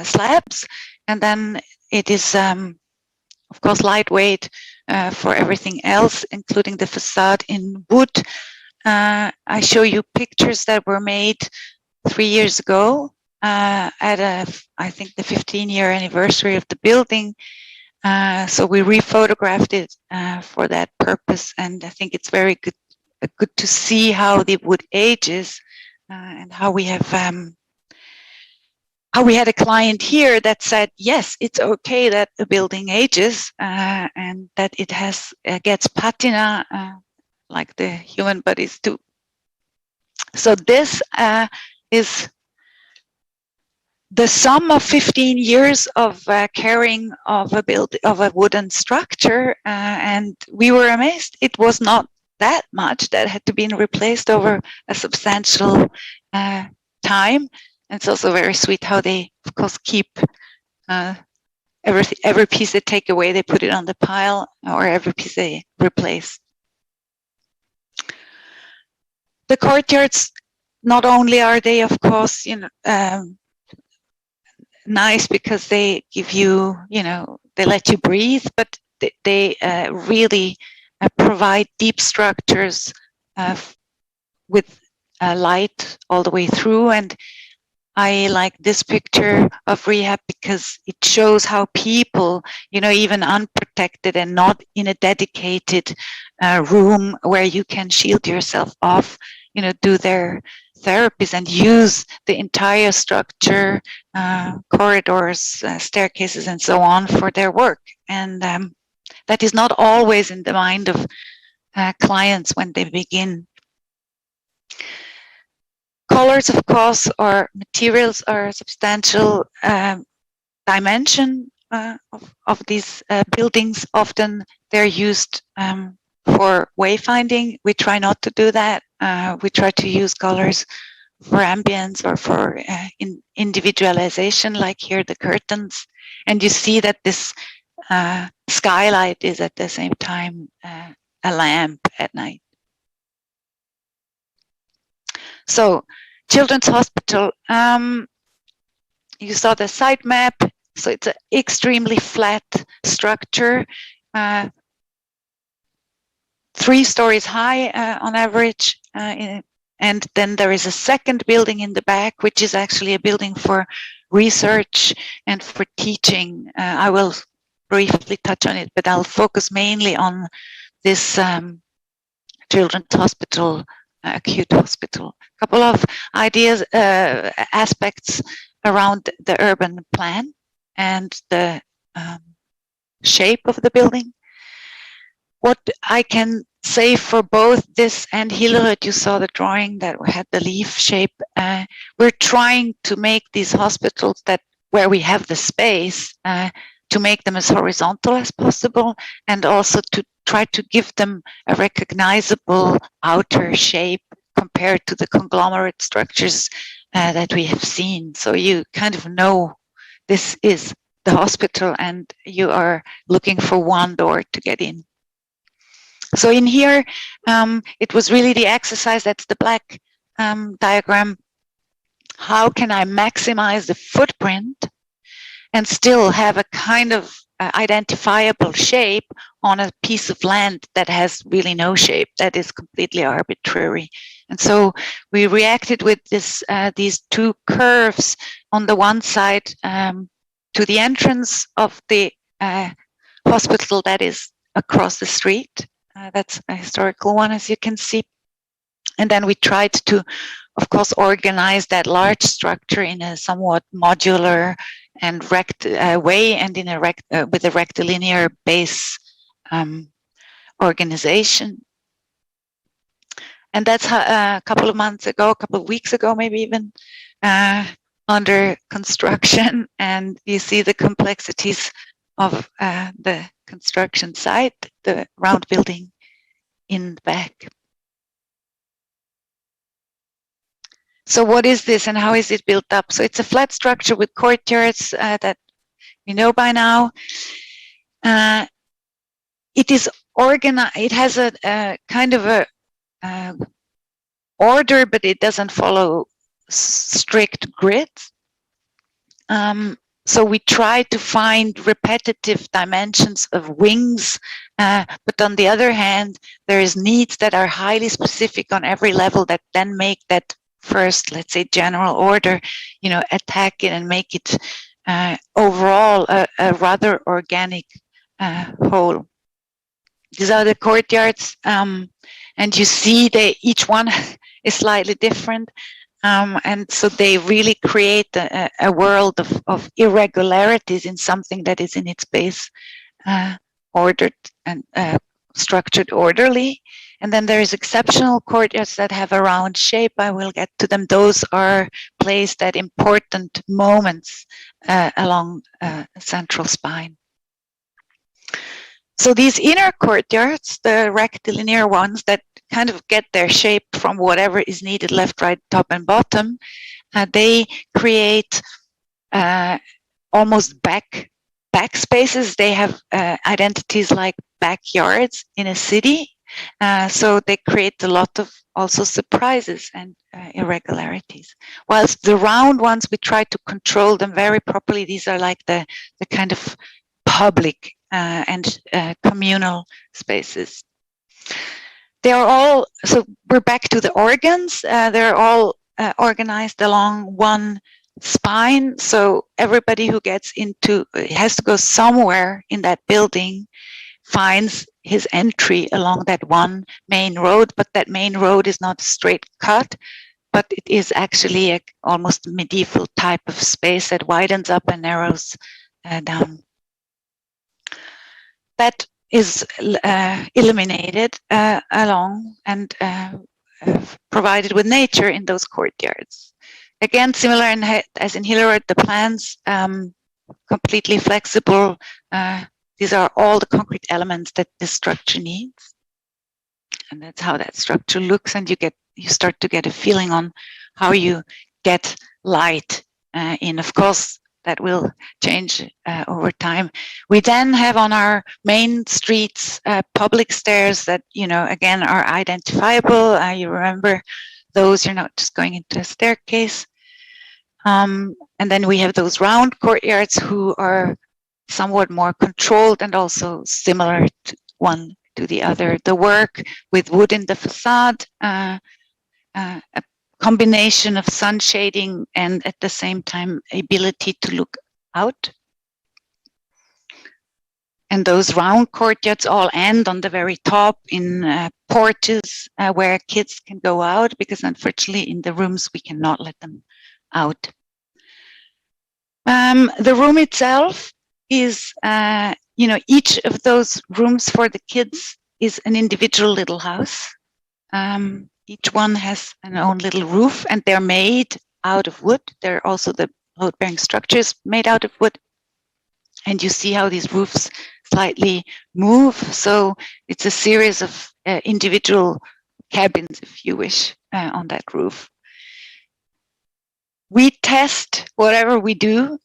slabs, and then it is, of course, lightweight for everything else, including the facade in wood. I show you pictures that were made 3 years ago at I think the 15-year anniversary of the building. So we rephotographed it for that purpose, and I think it's very good to see how the wood ages, and how we have how we had a client here that said, yes, it's okay that the building ages, and that it has gets patina like the human bodies do. So this is the sum of 15 years of caring of a wooden structure, and we were amazed. It was not that much that had to be replaced over a substantial time. And it's also very sweet how they, of course, keep every piece they take away, they put it on the pile, or every piece they replace. The courtyards, not only are they, of course, nice because they give you, they let you breathe, but they really provide deep structures with light all the way through. And I like this picture of rehab because it shows how people, even unprotected and not in a dedicated room where you can shield yourself off, do their therapies and use the entire structure, corridors, staircases, and so on for their work. And that is not always in the mind of clients when they begin. Colors, of course, or materials are a substantial dimension of these buildings. Often they're used for wayfinding. We try not to do that. We try to use colors for ambience or for individualization, like here the curtains. And you see that this skylight is at the same time a lamp at night. So, Children's Hospital, you saw the site map. So it's an extremely flat structure, 3 stories high on average. And then there is a second building in the back, which is actually a building for research and for teaching. I will briefly touch on it, but I'll focus mainly on this Children's Hospital, acute hospital. A couple of ideas, aspects around the urban plan and the shape of the building. What I can say for both this and Hillerud, you saw the drawing that had the leaf shape. We're trying to make these hospitals where we have the space to make them as horizontal as possible, and also to try to give them a recognizable outer shape compared to the conglomerate structures that we have seen. So you kind of know this is the hospital and you are looking for one door to get in. So in here, it was really the exercise, that's the black diagram. How can I maximize the footprint and still have a kind of identifiable shape on a piece of land that has really no shape, that is completely arbitrary? And so we reacted with these 2 curves. On the one side, to the entrance of the hospital that is across the street. That's a historical one, as you can see. And then we tried to, of course, organize that large structure in a somewhat modular and way, and in with a rectilinear base organization. And that's how, a couple of weeks ago, maybe even, under construction. And you see the complexities of the construction site, the round building in the back. So what is this and how is it built up? So it's a flat structure with courtyards that we know by now. It is organized. It has a kind of a order, but it doesn't follow strict grids. So we try to find repetitive dimensions of wings, but on the other hand, there is needs that are highly specific on every level that then make that first, let's say, general order, attack it and make it overall a rather organic whole. These are the courtyards, and you see each one is slightly different. And so they really create a world of irregularities in something that is in its base ordered and structured orderly. And then there's exceptional courtyards that have a round shape. I will get to them. Those are placed at important moments along a central spine. So these inner courtyards, the rectilinear ones that kind of get their shape from whatever is needed, left, right, top, and bottom, they create almost back spaces. They have identities like backyards in a city. So they create a lot of also surprises and irregularities. Whilst the round ones, we try to control them very properly. These are like the kind of public and communal spaces. They are all, so we're back to the organs. They're all organized along one spine. So everybody who gets into, has to go somewhere in that building, finds his entry along that one main road, but that main road is not a straight cut, but it is actually a almost medieval type of space that widens up and narrows down. That is illuminated along and provided with nature in those courtyards. Again, similar as in Hillerød, the plans completely flexible. These are all the concrete elements that this structure needs, and that's how that structure looks. And you start to get a feeling on how you get light in. Of course, that will change over time. We then have on our main streets public stairs that, again, are identifiable. You remember those, you're not just going into a staircase. And then we have those round courtyards who are somewhat more controlled and also similar to one to the other. The work with wood in the facade, a combination of sun shading and at the same time ability to look out. And those round courtyards all end on the very top in porches where kids can go out, because unfortunately in the rooms we cannot let them out. The room itself is, each of those rooms for the kids is an individual little house. Each one has an own little roof, and they're made out of wood. They're also the load-bearing structures made out of wood. And you see how these roofs slightly move. So it's a series of individual cabins, if you wish, on that roof. We test whatever we do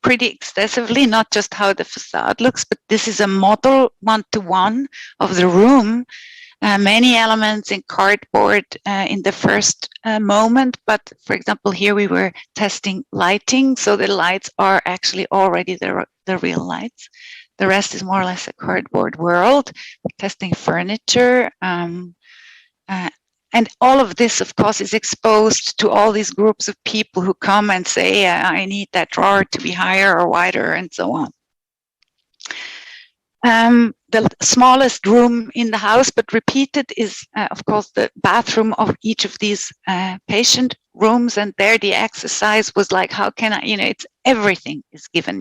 pretty extensively, not just how the facade looks, but this is a model one-to-one of the room. Many elements in cardboard in the first moment, but for example, here we were testing lighting, so the lights are actually already the real lights. The rest is more or less a cardboard world. We're testing furniture, and all of this, of course, is exposed to all these groups of people who come and say, I need that drawer to be higher or wider, and so on. The smallest room in the house, but repeated, is, of course, the bathroom of each of these patient rooms. And there the exercise was like, how can I, it's everything is given,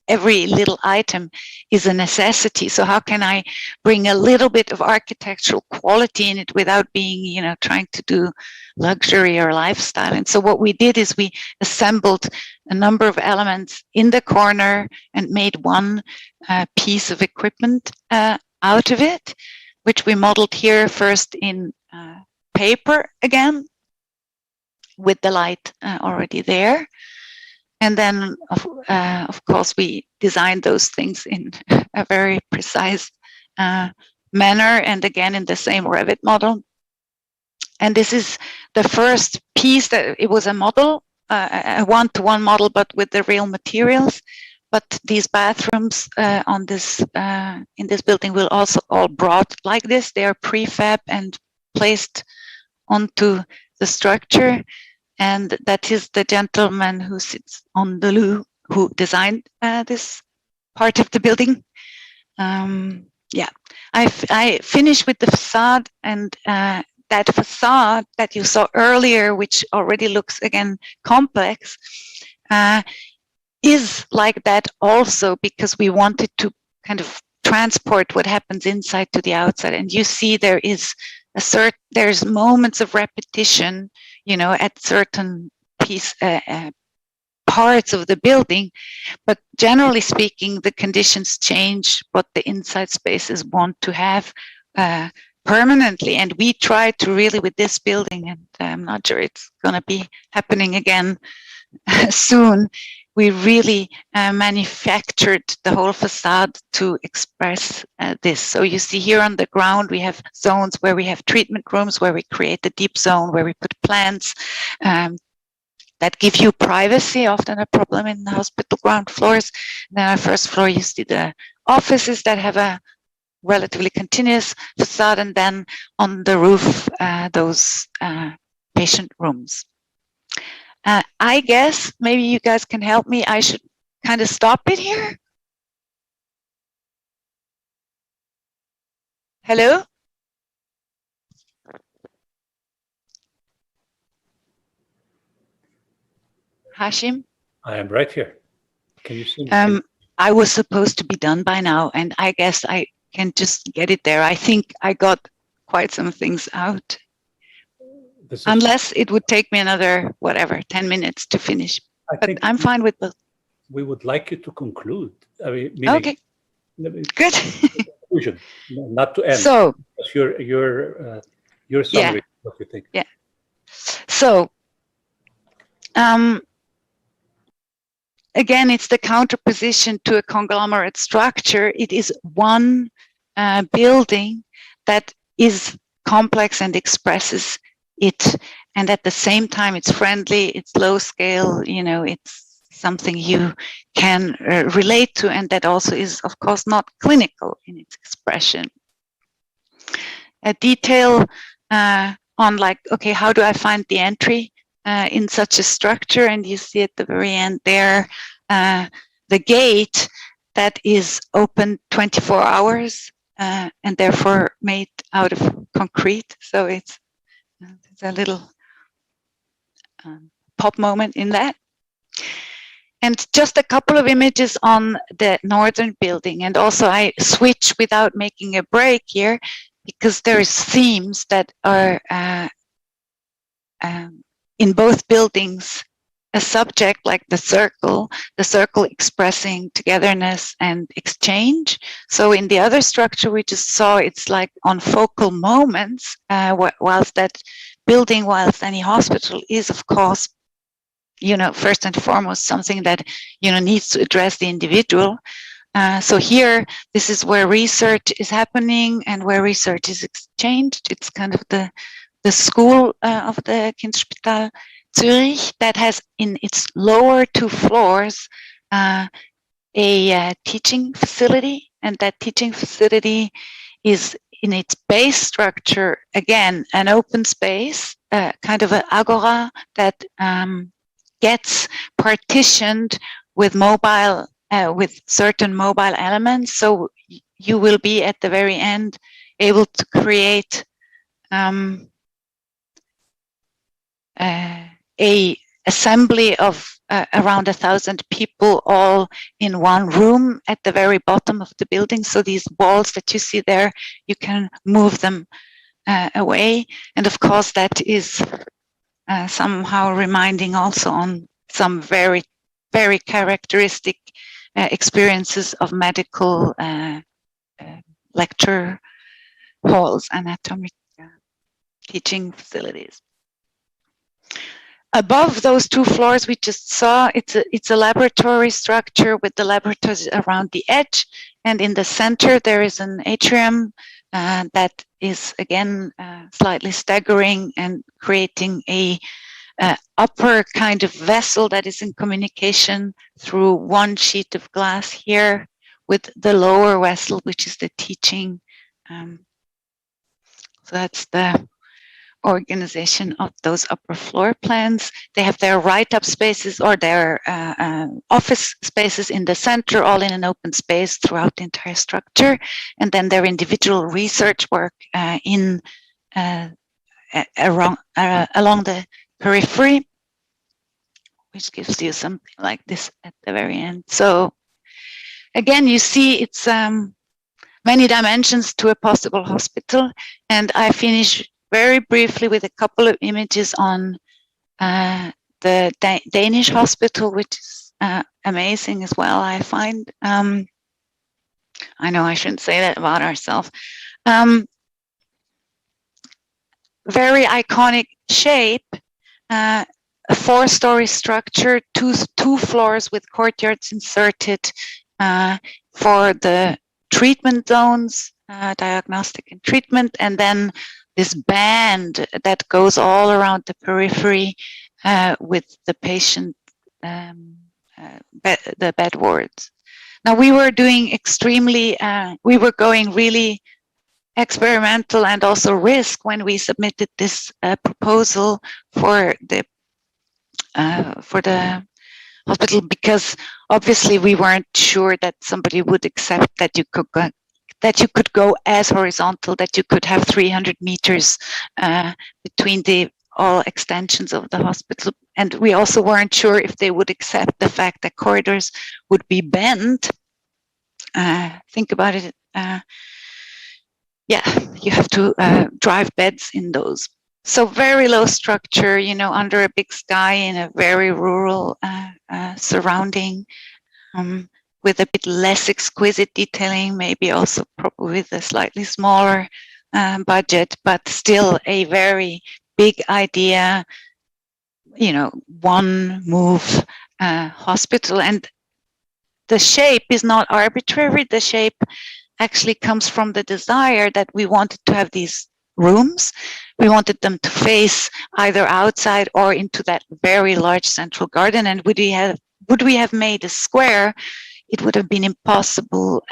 every little item is a necessity. So how can I bring a little bit of architectural quality in it without being, you know, trying to do luxury or lifestyle? And so what we did is we assembled a number of elements in the corner and made one piece of equipment out of it, which we modeled here first in paper again, with the light already there. And then, of course, we designed those things in a very precise manner, and again in the same Revit model. And this is the first piece that it was a model, a one-to-one model, but with the real materials. But these bathrooms on this in this building will also all brought like this. They are prefab and placed onto the structure. And that is the gentleman who sits on the loo who designed this part of the building. Yeah, I finished with the facade, and that facade that you saw earlier, which already looks again complex, is like that also because we wanted to kind of transport what happens inside to the outside. And you see there is there's moments of repetition, you know, at certain parts of the building, but generally speaking, the conditions change what the inside spaces want to have permanently. And we try to really, with this building, and I'm not sure it's going to be happening again soon, we really manufactured the whole facade to express this. So you see here on the ground, we have zones where we have treatment rooms, where we create the deep zone, where we put plants that give you privacy, often a problem in the hospital ground floors. And then on the first floor, you see the offices that have a relatively continuous facade, and then on the roof, those patient rooms. I guess maybe you guys can help me. I should kind of stop it here. Hello? Hashim? I am right here. Can you see me? I was supposed to be done by now, and I guess I can just get it there. I think I got quite some things out. Unless it would take me another, whatever, 10 minutes to finish. But I'm fine with both. We would like you to conclude. I mean, okay. Good. Conclusion, not to end. So, your summary, what you think. Yeah. So, again, it's the counterposition to a conglomerate structure. It is one building that is complex and expresses it, and at the same time it's friendly, it's low scale, you know, it's something you can relate to, and that also is of course not clinical in its expression. A detail on like, okay, how do I find the entry in such a structure? And you see at the very end there the gate that is open 24 hours and therefore made out of concrete, so it's a little pop moment in that. And just a couple of images on the northern building. And also I switch without making a break here, because there is themes that are in both buildings a subject, like the circle expressing togetherness and exchange. So in the other structure we just saw, it's like on focal moments, whilst that building, whilst any hospital is of course, you know, first and foremost something that, you know, needs to address the individual. So here, this is where research is happening and where research is exchanged. It's kind of the school of the Kinderspital Zurich that has in its lower 2 floors a teaching facility, and that teaching facility is in its base structure, again, an open space, kind of an agora that gets partitioned with mobile, with certain mobile elements. So you will be at the very end able to create a assembly of around 1,000 people all in one room at the very bottom of the building. So these walls that you see there, you can move them away. And of course, that is somehow reminding also on some very, very characteristic experiences of medical lecture halls, anatomic teaching facilities. Above those 2 floors we just saw, it's a laboratory structure with the laboratories around the edge, and in the center there is an atrium that is again slightly staggering and creating a upper kind of vessel that is in communication through one sheet of glass here with the lower vessel, which is the teaching. So that's the organization of those upper floor plans. They have their write-up spaces or their office spaces in the center, all in an open space throughout the entire structure, and then their individual research work along the periphery, which gives you something like this at the very end. So again, you see it's many dimensions to a possible hospital, and I finish very briefly with a couple of images on the Danish Hospital, which is amazing as well, I find. I know I shouldn't say that about ourselves. Very iconic shape, a 4-story structure, two floors with courtyards inserted for the treatment zones, diagnostic and treatment, and then this band that goes all around the periphery with the patient, the bed wards. Now we were doing we were going really experimental and also risk when we submitted this proposal for the hospital, because obviously we weren't sure that somebody would accept that you could go as horizontal, that you could have 300 meters between all extensions of the hospital. And we also weren't sure if they would accept the fact that corridors would be bent. Think about it. Yeah, you have to drive beds in those. So very low structure, under a big sky in a very rural surrounding, with a bit less exquisite detailing, maybe also probably with a slightly smaller budget, but still a very big idea, one move hospital. And the shape is not arbitrary. The shape actually comes from the desire that we wanted to have these rooms. We wanted them to face either outside or into that very large central garden. And would we have made a square, it would have been impossible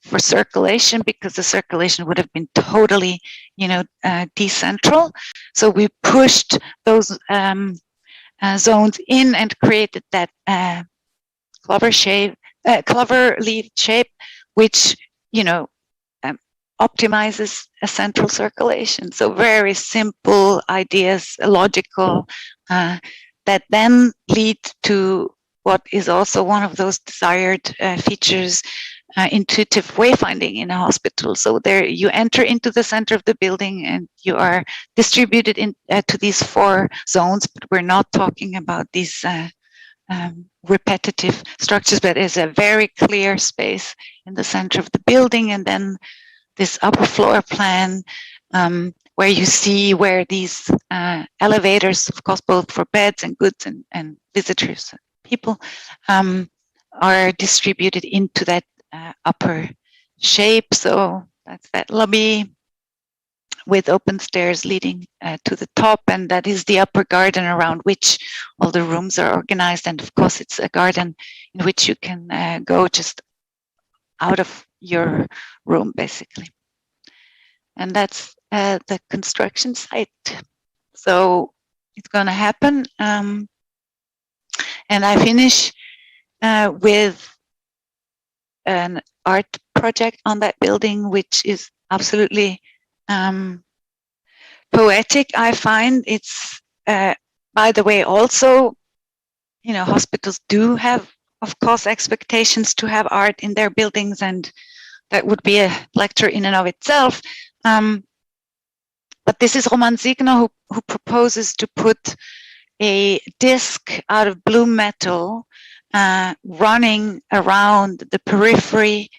for circulation, because the circulation would have been totally, decentral. So we pushed those zones in and created that clover leaf shape, which optimizes a central circulation. So very simple ideas, logical, that then lead to what is also one of those desired features, intuitive wayfinding in a hospital. So there you enter into the center of the building and you are distributed to these 4 zones, but we're not talking about these repetitive structures, but there's a very clear space in the center of the building, and then this upper floor plan where you see where these elevators, of course, both for beds and goods and visitors, people, are distributed into that upper shape. So that's that lobby with open stairs leading to the top, and that is the upper garden around which all the rooms are organized. And of course, it's a garden in which you can go just out of your room, basically. And that's the construction site. So it's going to happen. And I finish with an art project on that building, which is absolutely poetic, I find. It's, by the way, also hospitals do have, of course, expectations to have art in their buildings, and that would be a lecture in and of itself. But this is Roman Signer who proposes to put a disc out of blue metal running around the periphery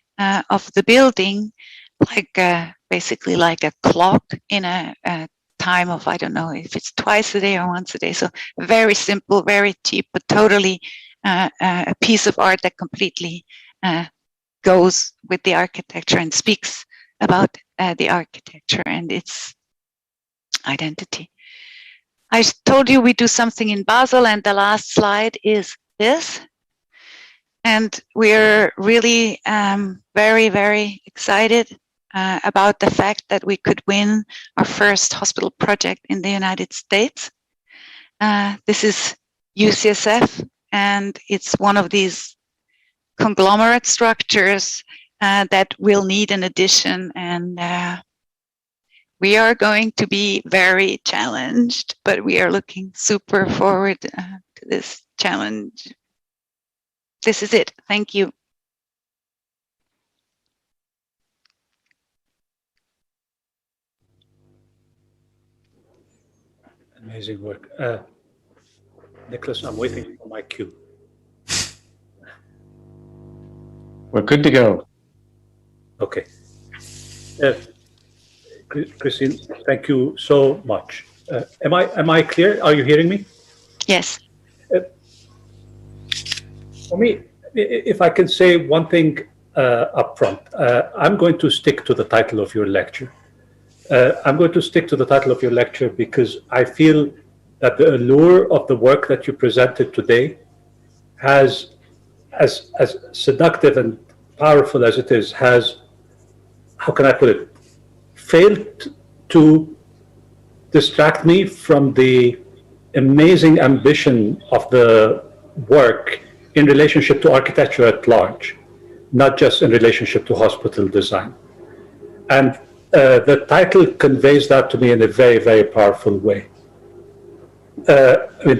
of the building, basically like a clock in a time of, I don't know if it's twice a day or once a day. So very simple, very cheap, but totally a piece of art that completely goes with the architecture and speaks about the architecture and its identity. I told you we do something in Basel, and the last slide is this. And we're really very, very excited about the fact that we could win our first hospital project in the United States. This is UCSF, and it's one of these conglomerate structures that will need an addition, and we are going to be very challenged, but we are looking super forward to this challenge. This is it. Thank you. Amazing work. Nicholas, I'm waiting for my cue. We're good to go. Okay. Christine, thank you so much. Am I clear? Are you hearing me? Yes. For me, if I can say one thing up front, I'm going to stick to the title of your lecture. I'm going to stick to the title of your lecture because I feel that the allure of the work that you presented today has, as seductive and powerful as it is, has, how can I put it, failed to distract me from the amazing ambition of the work in relationship to architecture at large, not just in relationship to hospital design. And the title conveys that to me in a very, very powerful way. I mean,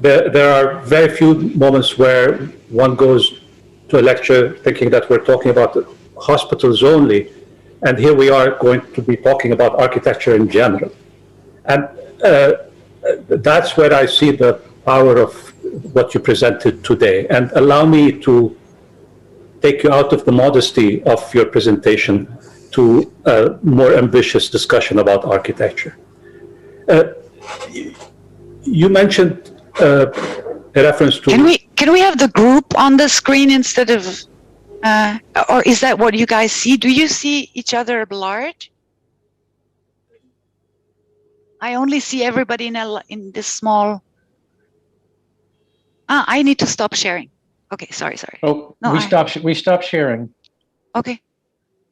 there are very few moments where one goes to a lecture thinking that we're talking about hospitals only, and here we are going to be talking about architecture in general. And that's where I see the power of what you presented today. And allow me to take you out of the modesty of your presentation to a more ambitious discussion about architecture. You mentioned a reference to... Can we have the group on the screen instead of... or is that what you guys see? Do you see each other large? I only see everybody in this small... I need to stop sharing. Okay, sorry. Oh, no, we stopped sharing. Okay.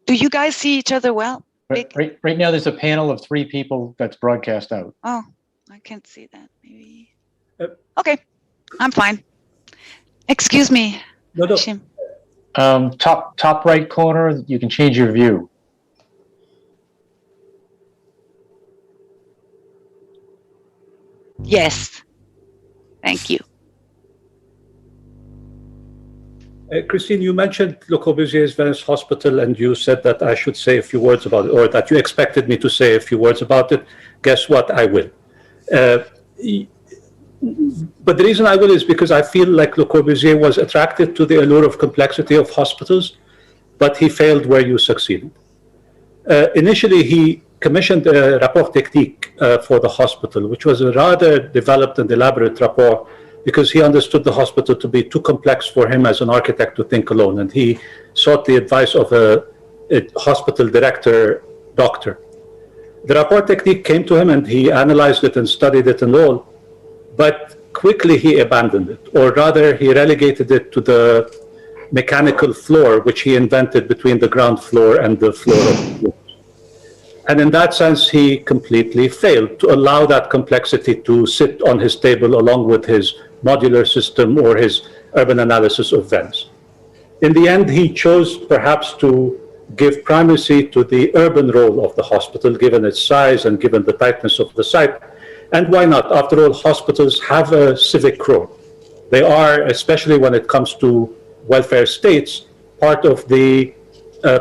Do you guys see each other well? Right now, there's a panel of 3 people that's broadcast out. Oh, I can't see that. Maybe. Okay, I'm fine. Excuse me. No. Hashim. Top right corner, you can change your view. Yes. Thank you. Christine, you mentioned Le Corbusier's Venice Hospital, and you said that I should say a few words about it, or that you expected me to say a few words about it. Guess what? I will. But the reason I will is because I feel like Le Corbusier was attracted to the allure of complexity of hospitals, but he failed where you succeeded. Initially, he commissioned a rapport technique for the hospital, which was a rather developed and elaborate rapport, because he understood the hospital to be too complex for him as an architect to think alone. And he sought the advice of a hospital director, doctor. The rapport technique came to him and he analyzed it and studied it and all, but quickly he abandoned it, or rather he relegated it to the mechanical floor, which he invented between the ground floor and the floor of the floor. And in that sense, he completely failed to allow that complexity to sit on his table along with his modular system or his urban analysis of Venice. In the end, he chose perhaps to give primacy to the urban role of the hospital, given its size and given the tightness of the site. And why not? After all, hospitals have a civic role. They are, especially when it comes to welfare states, part of the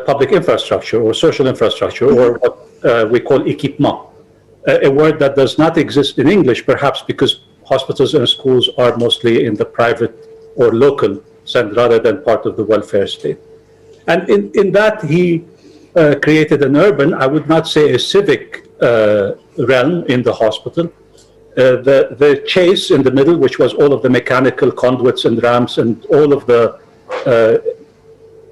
public infrastructure or social infrastructure, or what we call équipement, a word that does not exist in English, perhaps because hospitals and schools are mostly in the private or local sense rather than part of the welfare state. And in that, he created an urban, I would not say a civic realm in the hospital. The chase in the middle, which was all of the mechanical conduits and ramps and all of the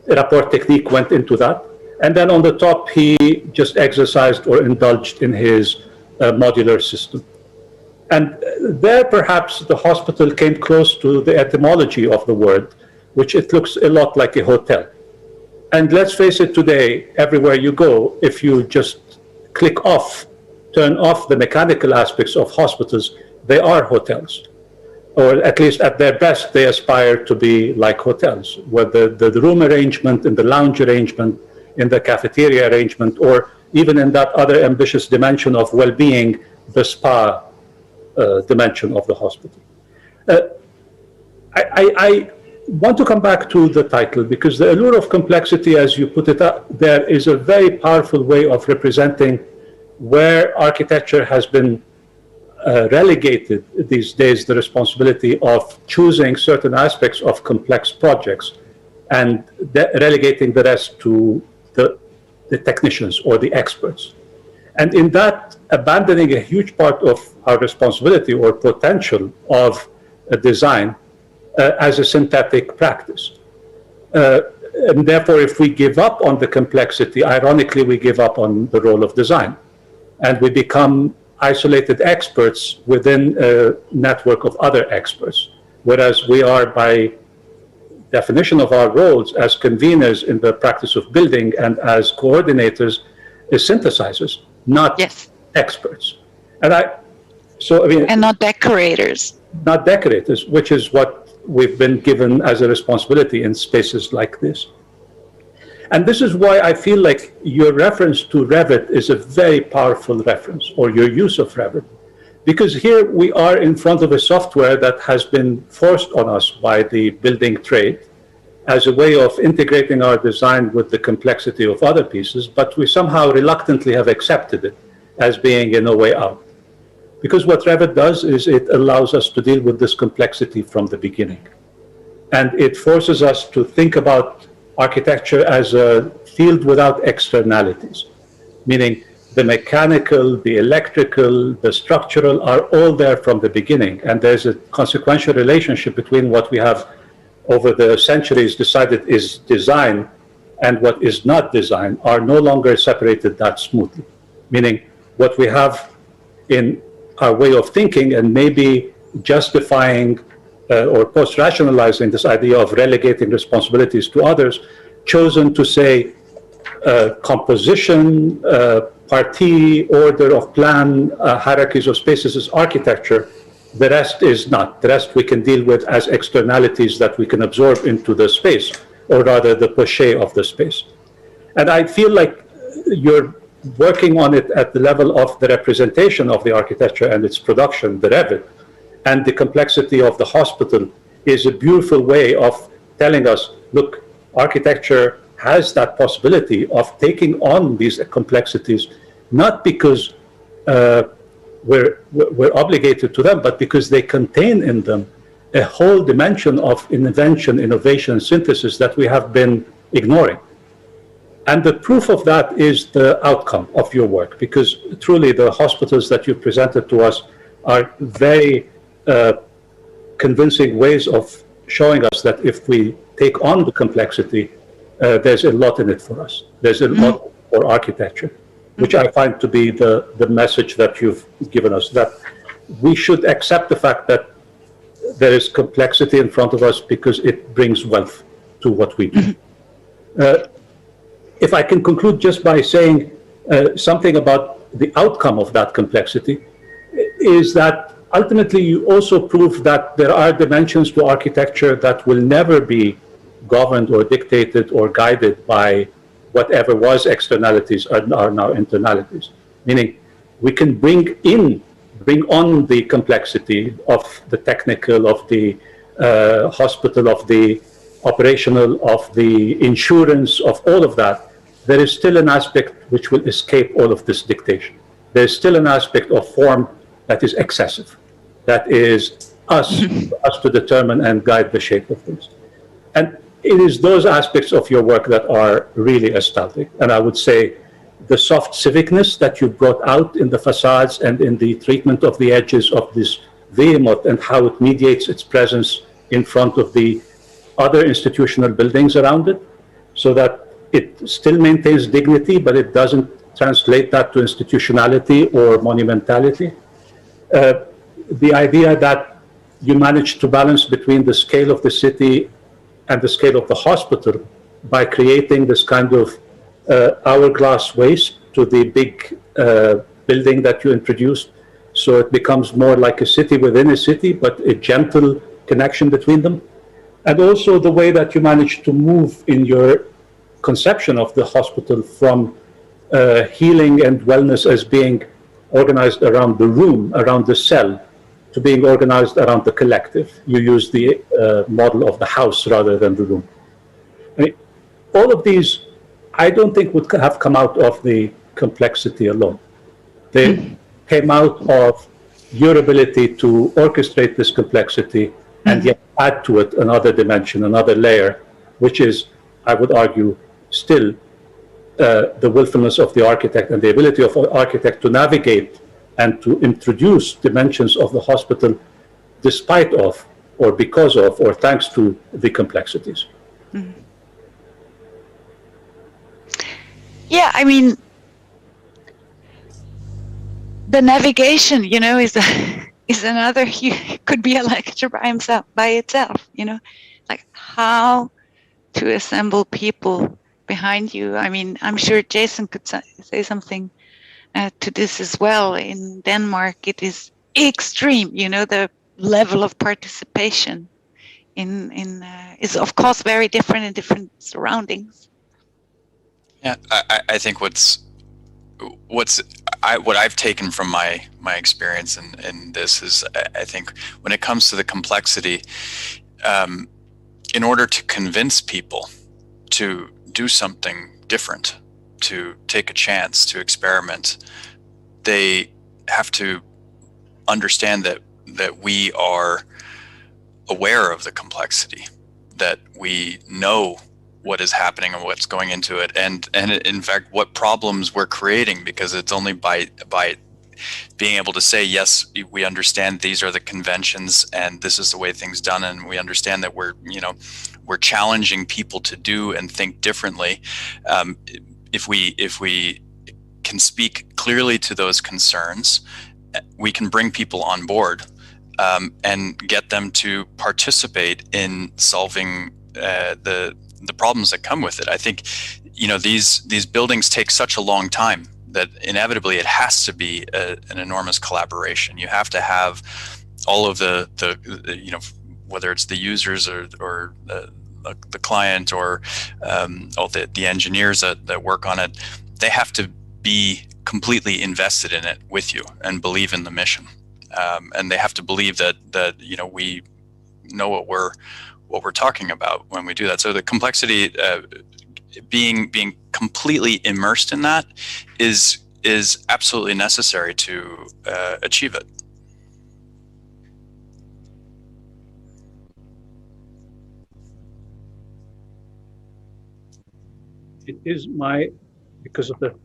rapport technique went into that. And then on the top, he just exercised or indulged in his modular system. And there, perhaps, the hospital came close to the etymology of the word, which it looks a lot like a hotel. And let's face it, today, everywhere you go, if you just turn off the mechanical aspects of hospitals, they are hotels. Or at least at their best, they aspire to be like hotels, where the room arrangement and the lounge arrangement, in the cafeteria arrangement, or even in that other ambitious dimension of well-being, the spa dimension of the hospital. I want to come back to the title, because the allure of complexity, as you put it up there, is a very powerful way of representing where architecture has been relegated these days, the responsibility of choosing certain aspects of complex projects and relegating the rest to the technicians or the experts. And in that, abandoning a huge part of our responsibility or potential of a design as a synthetic practice. And therefore, if we give up on the complexity, ironically, we give up on the role of design. And we become isolated experts within a network of other experts. Whereas we are, by definition of our roles as conveners in the practice of building and as coordinators, as synthesizers, not experts. And and not decorators. Not decorators, which is what we've been given as a responsibility in spaces like this. And this is why I feel like your reference to Revit is a very powerful reference, or your use of Revit. Because here we are in front of a software that has been forced on us by the building trade as a way of integrating our design with the complexity of other pieces, but we somehow reluctantly have accepted it as being in a way out. Because what Revit does is it allows us to deal with this complexity from the beginning. And it forces us to think about architecture as a field without externalities, meaning the mechanical, the electrical, the structural are all there from the beginning. And there's a consequential relationship between what we have over the centuries decided is design and what is not design are no longer separated that smoothly. Meaning what we have in our way of thinking and maybe justifying or post-rationalizing this idea of relegating responsibilities to others, chosen to say composition, partie, order of plan, hierarchies of spaces is architecture. The rest is not. The rest we can deal with as externalities that we can absorb into the space, or rather the poché of the space. And I feel like you're working on it at the level of the representation of the architecture and its production, the Revit, and the complexity of the hospital is a beautiful way of telling us, look, architecture has that possibility of taking on these complexities, not because we're obligated to them, but because they contain in them a whole dimension of invention, innovation, synthesis that we have been ignoring. And the proof of that is the outcome of your work, because truly the hospitals that you presented to us are very convincing ways of showing us that if we take on the complexity, there's a lot in it for us. There's a lot for architecture, which I find to be the message that you've given us, that we should accept the fact that there is complexity in front of us because it brings wealth to what we do. If I can conclude just by saying something about the outcome of that complexity, is that ultimately you also prove that there are dimensions to architecture that will never be governed or dictated or guided by whatever was externalities are now internalities. Meaning we can bring on the complexity of the technical, of the hospital, of the operational, of the insurance, of all of that, there is still an aspect which will escape all of this dictation. There's still an aspect of form that is excessive, that is us to determine and guide the shape of things. And it is those aspects of your work that are really astounding. And I would say the soft civicness that you brought out in the facades and in the treatment of the edges of this behemoth and how it mediates its presence in front of the other institutional buildings around it, so that it still maintains dignity, but it doesn't translate that to institutionality or monumentality. The idea that you manage to balance between the scale of the city and the scale of the hospital by creating this kind of hourglass waist to the big building that you introduced, so it becomes more like a city within a city, but a gentle connection between them. And also the way that you manage to move in your conception of the hospital from healing and wellness as being organized around the room, around the cell, to being organized around the collective. You use the model of the house rather than the room. I mean, all of these, I don't think would have come out of the complexity alone. They came out of your ability to orchestrate this complexity and yet add to it another dimension, another layer, which is, I would argue, still the willfulness of the architect and the ability of the architect to navigate and to introduce dimensions of the hospital despite of, or because of, or thanks to the complexities. Yeah, I mean, the navigation, you know, is another, could be a lecture by itself, you know, like how to assemble people behind you. I mean, I'm sure Jason could say something to this as well. In Denmark, it is extreme, you know, the level of participation is of course very different in different surroundings. Yeah, I think what I've taken from my experience in this is, I think when it comes to the complexity, in order to convince people to do something different, to take a chance, to experiment, they have to understand that we are aware of the complexity, that we know what is happening and what's going into it, and in fact what problems we're creating, because it's only by being able to say, yes, we understand these are the conventions and this is the way things done, and we understand that we're challenging people to do and think differently. If we can speak clearly to those concerns, we can bring people on board and get them to participate in solving the problems that come with it. I think, you know, these buildings take such a long time that inevitably it has to be an enormous collaboration. You have to have all of the you know, whether it's the users or the client or all the engineers that work on it, they have to be completely invested in it with you and believe in the mission, and they have to believe that you know, we know what we're talking about when we do that. So the complexity, being completely immersed in that is absolutely necessary to achieve it. It is because of the,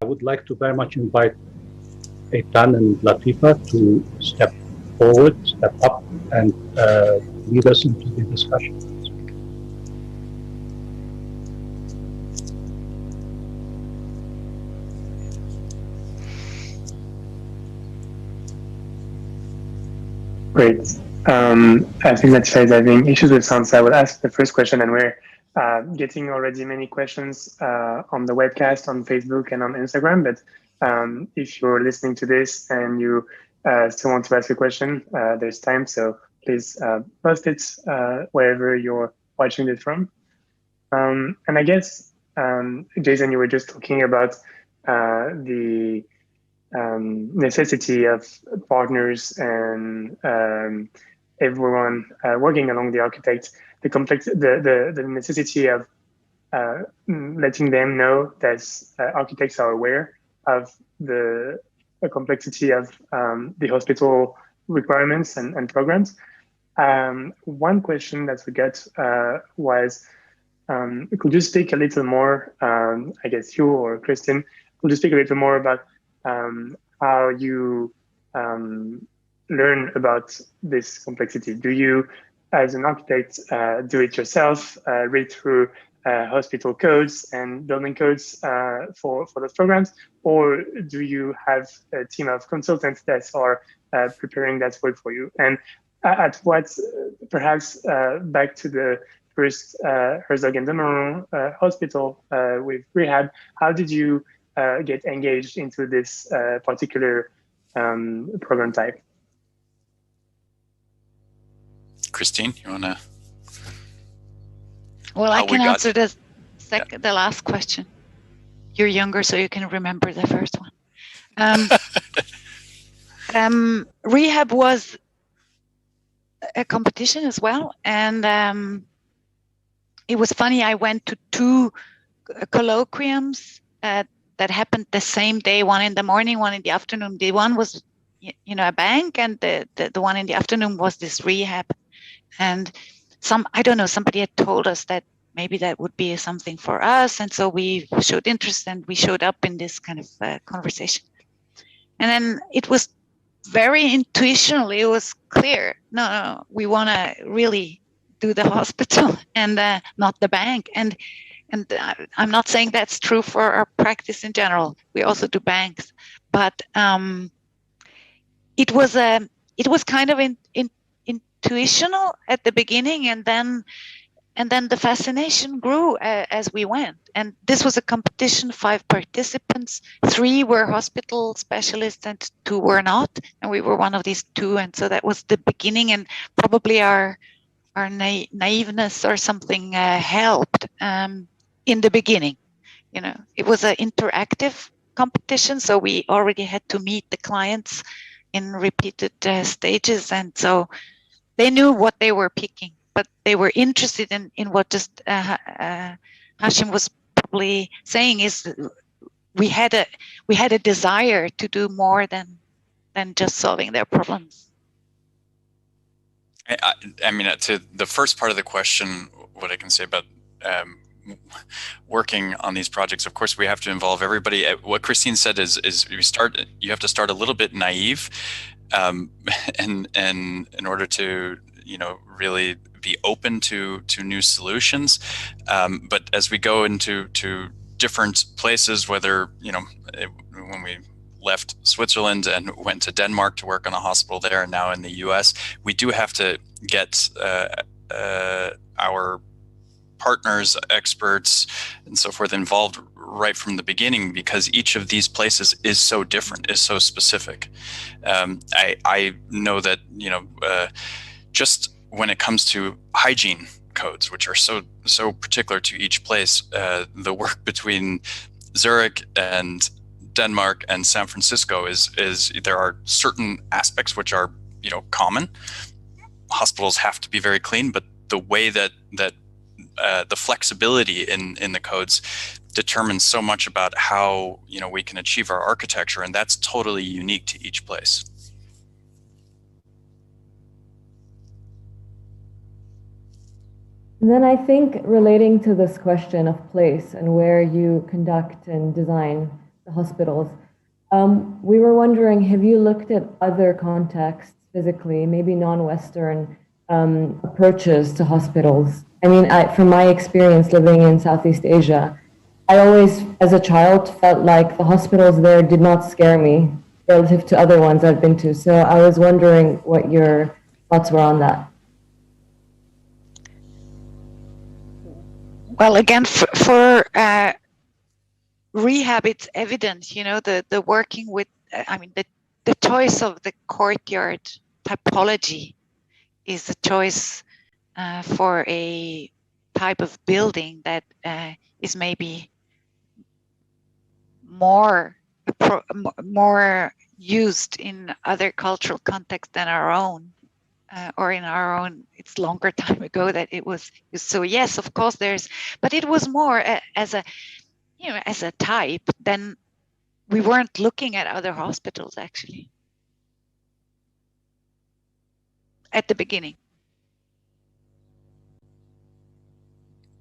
I would like to very much invite Eytan and Latifa to step forward, step up, and lead us into the discussion. Great. I think that is having issues with sound, so I will ask the first question, and we're getting already many questions on the webcast, on Facebook, and on Instagram. But if you're listening to this and you still want to ask a question, there's time. So please post it wherever you're watching it from. And I guess, Jason, you were just talking about the necessity of partners and everyone working along the architect, the necessity of letting them know that architects are aware of the complexity of the hospital requirements and programs. One question that we got was, could you speak a little more, I guess you or Christine, could you speak a little more about how you learn about this complexity? Do you, as an architect, do it yourself, read through hospital codes and building codes for those programs, or do you have a team of consultants that are preparing that work for you? And at what, perhaps back to the first Herzog de Meuron hospital with Rehab, how did you get engaged into this particular program type? Christine, you want to? Well, I can answer the last question. You're younger, so you can remember the first one. Rehab was a competition as well, and it was funny. I went to two colloquiums that happened the same day, one in the morning, one in the afternoon. The one was, a bank, and the one in the afternoon was this rehab. And somebody had told us that maybe that would be something for us. And so we showed interest, and we showed up in this kind of conversation. And then it was very intuitionally, it was clear, no, we want to really do the hospital and not the bank. And I'm not saying that's true for our practice in general. We also do banks, but it was kind of intuitional at the beginning, and then the fascination grew as we went. And this was a competition, 5 participants, 3 were hospital specialists and 2 were not, and we were one of these 2. And so that was the beginning, and probably our naiveness or something helped in the beginning. It was an interactive competition, so we already had to meet the clients in repeated stages, and so they knew what they were picking, but they were interested in what just Hashim was probably saying, is we had a desire to do more than just solving their problems. I mean, to the first part of the question, what I can say about working on these projects, of course, we have to involve everybody. What Christine said is you have to start a little bit naive, and in order to really be open to new solutions. But as we go into different places, whether when we left Switzerland and went to Denmark to work on a hospital there, and now in the US, we do have to get our partners, experts, and so forth involved right from the beginning, because each of these places is so different, is so specific. I know that just when it comes to hygiene codes, which are so particular to each place, the work between Zurich and Denmark and San Francisco is there are certain aspects which are common. Hospitals have to be very clean, but the way that the flexibility in the codes determines so much about how we can achieve our architecture, and that's totally unique to each place. And then I think, relating to this question of place and where you conduct and design the hospitals, we were wondering, have you looked at other contexts physically, maybe non-Western approaches to hospitals? I mean, from my experience living in Southeast Asia, I always, as a child, felt like the hospitals there did not scare me relative to other ones I've been to. So I was wondering what your thoughts were on that. Well, again, for rehab, it's evident, the working with, the choice of the courtyard typology is a choice for a type of building that is maybe more used in other cultural contexts than our own. or in our own, it's longer time ago that it was. So yes, of course but it was more as a, as a type. Then we weren't looking at other hospitals actually at the beginning.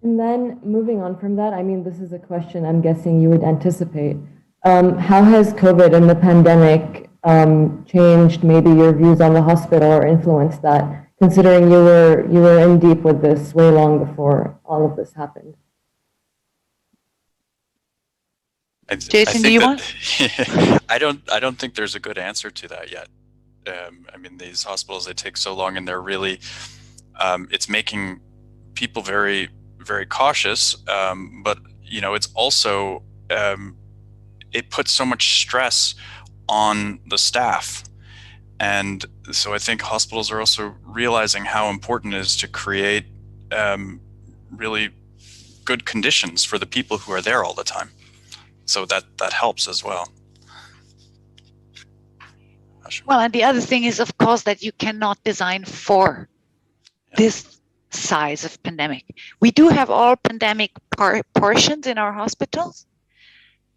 And then moving on from that, I mean, this is a question I'm guessing you would anticipate. How has COVID and the pandemic changed maybe your views on the hospital or influenced that, considering you were in deep with this way long before all of this happened? Jason, do you want? I don't think there's a good answer to that yet. I mean, these hospitals, they take so long, and they're really, it's making people very, very cautious. But it's also, it puts so much stress on the staff. And so I think hospitals are also realizing how important it is to create really good conditions for the people who are there all the time. So that helps as well. Well, and the other thing is, of course, that you cannot design for this size of pandemic. We do have all pandemic portions in our hospitals,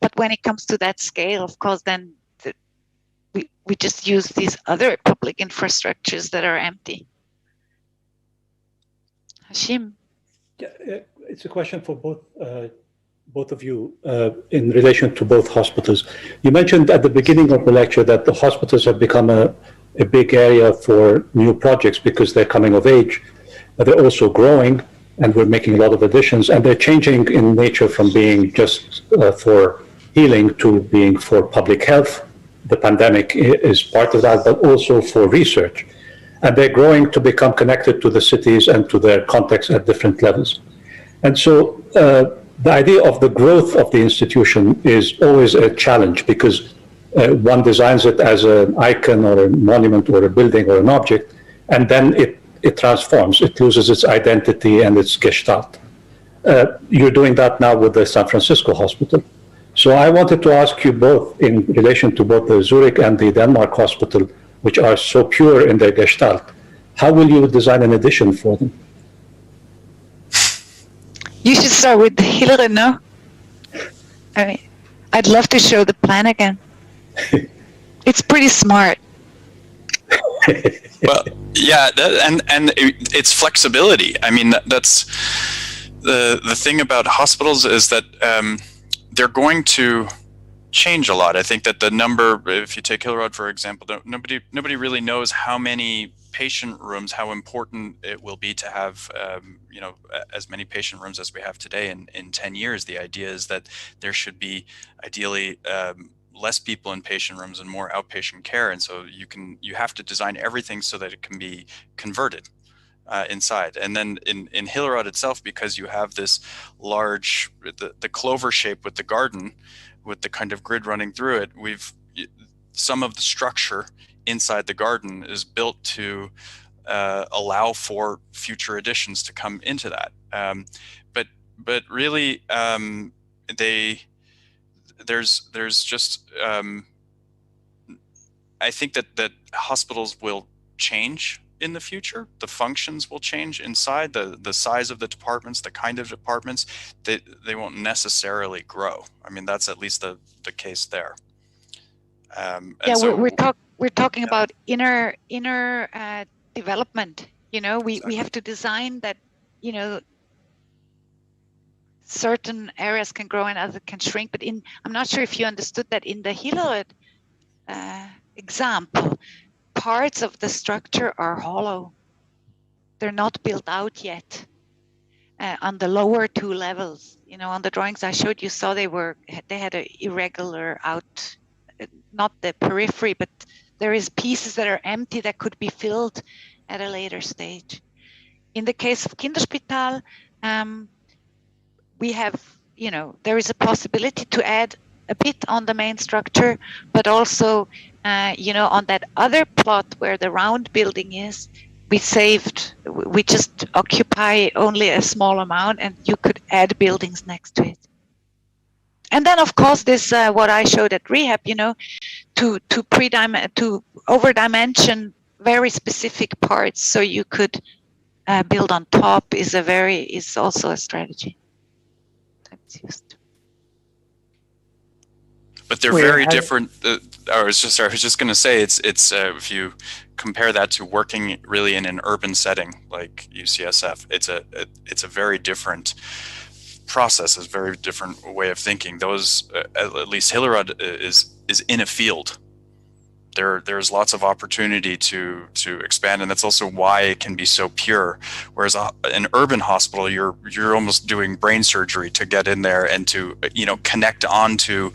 but when it comes to that scale, of course, then we just use these other public infrastructures that are empty. Hashim? Yeah, it's a question for both of you in relation to both hospitals. You mentioned at the beginning of the lecture that the hospitals have become a big area for new projects because they're coming of age, but they're also growing, and we're making a lot of additions, and they're changing in nature from being just for healing to being for public health. The pandemic is part of that, but also for research. And they're growing to become connected to the cities and to their context at different levels. And so the idea of the growth of the institution is always a challenge, because one designs it as an icon or a monument or a building or an object, and then it transforms. It loses its identity and its gestalt. You're doing that now with the San Francisco Hospital. So I wanted to ask you both, in relation to both the Zurich and the Denmark Hospital, which are so pure in their gestalt, how will you design an addition for them? You should start with Hilary, no? I mean, I'd love to show the plan again. It's pretty smart. Well, yeah, and it's flexibility. I mean, that's the thing about hospitals, is that they're going to change a lot. I think that the number, if you take Hillerød for example, nobody really knows how many patient rooms, how important it will be to have as many patient rooms as we have today in 10 years. The idea is that there should be ideally less people in patient rooms and more outpatient care, and so you have to design everything so that it can be converted inside. And then in Hillerød itself, because you have this large, the clover shape with the garden, with the kind of grid running through it, some of the structure inside the garden is built to allow for future additions to come into that. But really, there's just I think that hospitals will change in the future. The functions will change inside, the size of the departments, the kind of departments, they won't necessarily grow. I mean, that's at least the case there. Yeah, so, we're talking about inner development. We have to design that, certain areas can grow and others can shrink. But I'm not sure if you understood that in the Hillerød example, parts of the structure are hollow. They're not built out yet on the lower two levels. On the drawings I showed you, saw they had an irregular out, not the periphery, but there is pieces that are empty that could be filled at a later stage. In the case of Kinderspital, we have, there is a possibility to add a bit on the main structure, but also, on that other plot where the round building is, we just occupy only a small amount, and you could add buildings next to it. And then, of course, this what I showed at Rehab, to over-dimension very specific parts, so you could build on top is also a strategy that's used. But they're very different. I was just going to say it's if you compare that to working really in an urban setting like UCSF, it's a very different process, a very different way of thinking. Those at least Hillerød is in a field. There's lots of opportunity to expand, and that's also why it can be so pure. Whereas an urban hospital, you're almost doing brain surgery to get in there and to connect onto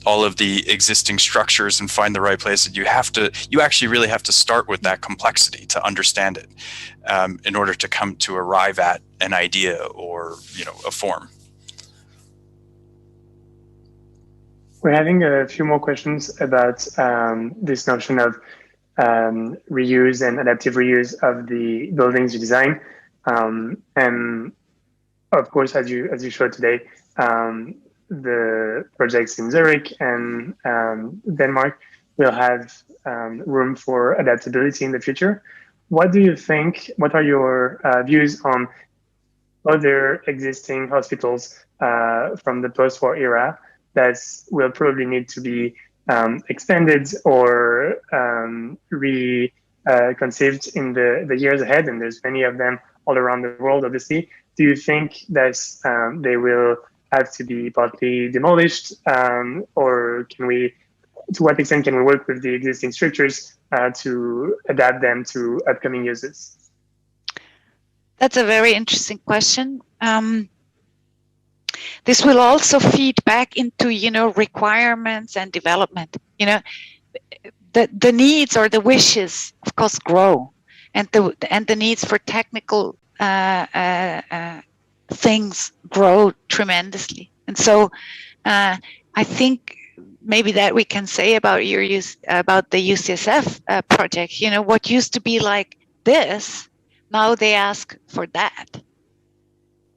all of the existing structures and find the right place. And you actually really have to start with that complexity to understand it in order to arrive at an idea or a form. We're having a few more questions about this notion of reuse and adaptive reuse of the buildings you design. And of course, as you showed today, the projects in Zurich and Denmark will have room for adaptability in the future. What do you think? What are your views on other existing hospitals from the post-war era that will probably need to be expanded or conceived in the years ahead? And there's many of them all around the world, obviously. Do you think that they will have to be partly demolished, or to what extent can we work with the existing structures to adapt them to upcoming uses? That's a very interesting question. This will also feed back into, requirements and development. The needs or the wishes, of course, grow, and the needs for technical things grow tremendously. And so, I think maybe that we can say about the UCSF project. What used to be like this, now they ask for that.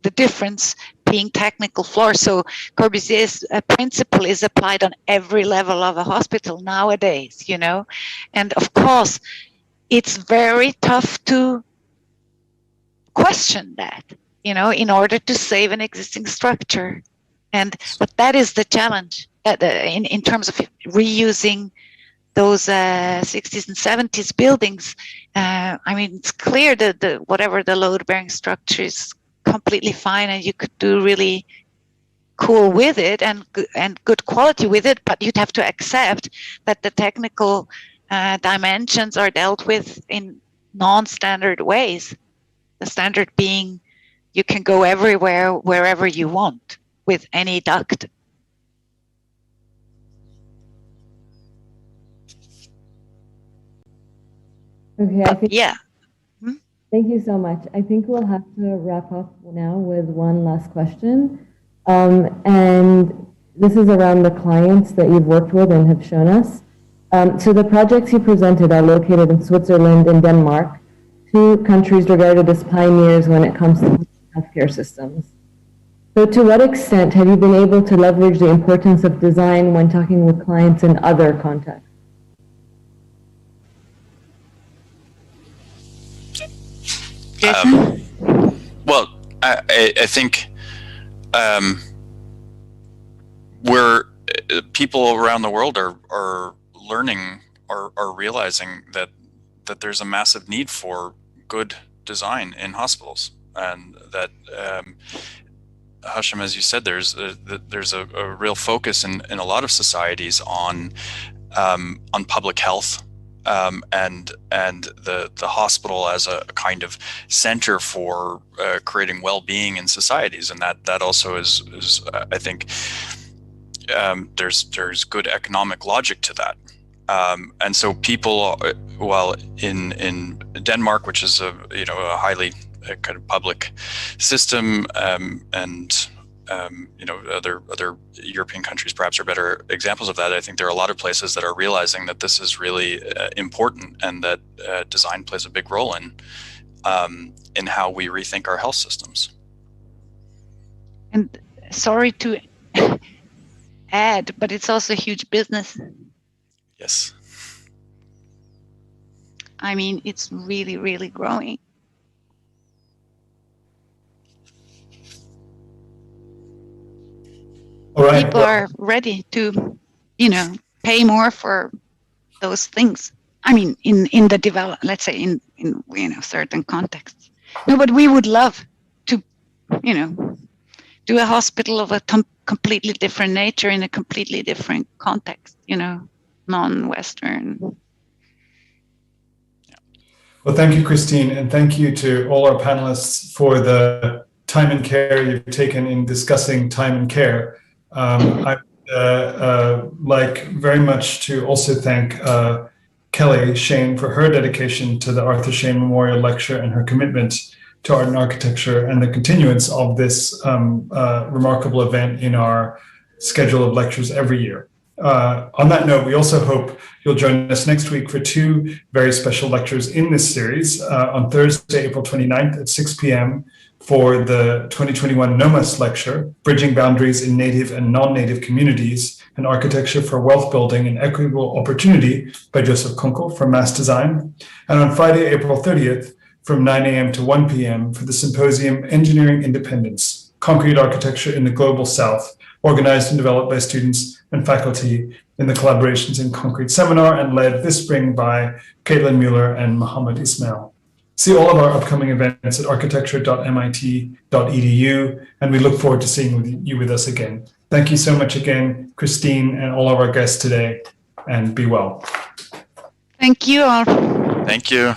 The difference being technical floor. So Corbusier's principle is applied on every level of a hospital nowadays, And of course, it's very tough to question that, in order to save an existing structure. But that is the challenge in terms of reusing those 60s and 70s buildings. It's clear that whatever the load-bearing structure is completely fine, and you could do really cool with it and good quality with it, but you'd have to accept that the technical dimensions are dealt with in non-standard ways. The standard being you can go everywhere, wherever you want, with any duct. Okay, yeah. Thank you so much. I think we'll have to wrap up now with one last question. And this is around the clients that you've worked with and have shown us. So the projects you presented are located in Switzerland and Denmark, two countries regarded as pioneers when it comes to healthcare systems. So to what extent have you been able to leverage the importance of design when talking with clients in other contexts? Well, I think people around the world are learning or are realizing that there's a massive need for good design in hospitals, and that Hashim, as you said, there's a real focus in a lot of societies on public health. And the hospital as a kind of center for creating well-being in societies, and that also is I think there's good economic logic to that, and so people, while in Denmark, which is a highly kind of public system, and other European countries perhaps are better examples of that. I think there are a lot of places that are realizing that this is really important, and that design plays a big role in how we rethink our health systems. And sorry to add, but it's also a huge business. Yes. I mean, it's really, really growing. All right. People are ready to, pay more for those things. I mean, in the let's say in certain contexts. No, but we would love to, do a hospital of a completely different nature in a completely different context, non-Western. Well, thank you, Christine, and thank you to all our panelists for the time and care you've taken in discussing time and care. I'd like very much to also thank Kelly Schein for her dedication to the Arthur Schein Memorial Lecture and her commitment to art and architecture and the continuance of this remarkable event in our schedule of lectures every year. On that note, we also hope you'll join us next week for two very special lectures in this series. On Thursday, April 29th at 6 p.m. for the 2021 NOMAS lecture, Bridging Boundaries in Native and Non-Native Communities, an Architecture for Wealth Building and Equitable Opportunity by Joseph Kunkel from Mass Design. And on Friday, April 30th, from 9 a.m. to 1 p.m. for the symposium Engineering Independence, Concrete Architecture in the Global South, organized and developed by students and faculty in the Collaborations in Concrete seminar and led this spring by Caitlin Mueller and Mohammed Ismail. See all of our upcoming events at architecture.mit.edu, and we look forward to seeing you with us again. Thank you so much again, Christine, and all of our guests today, and be well. Thank you all. Thank you.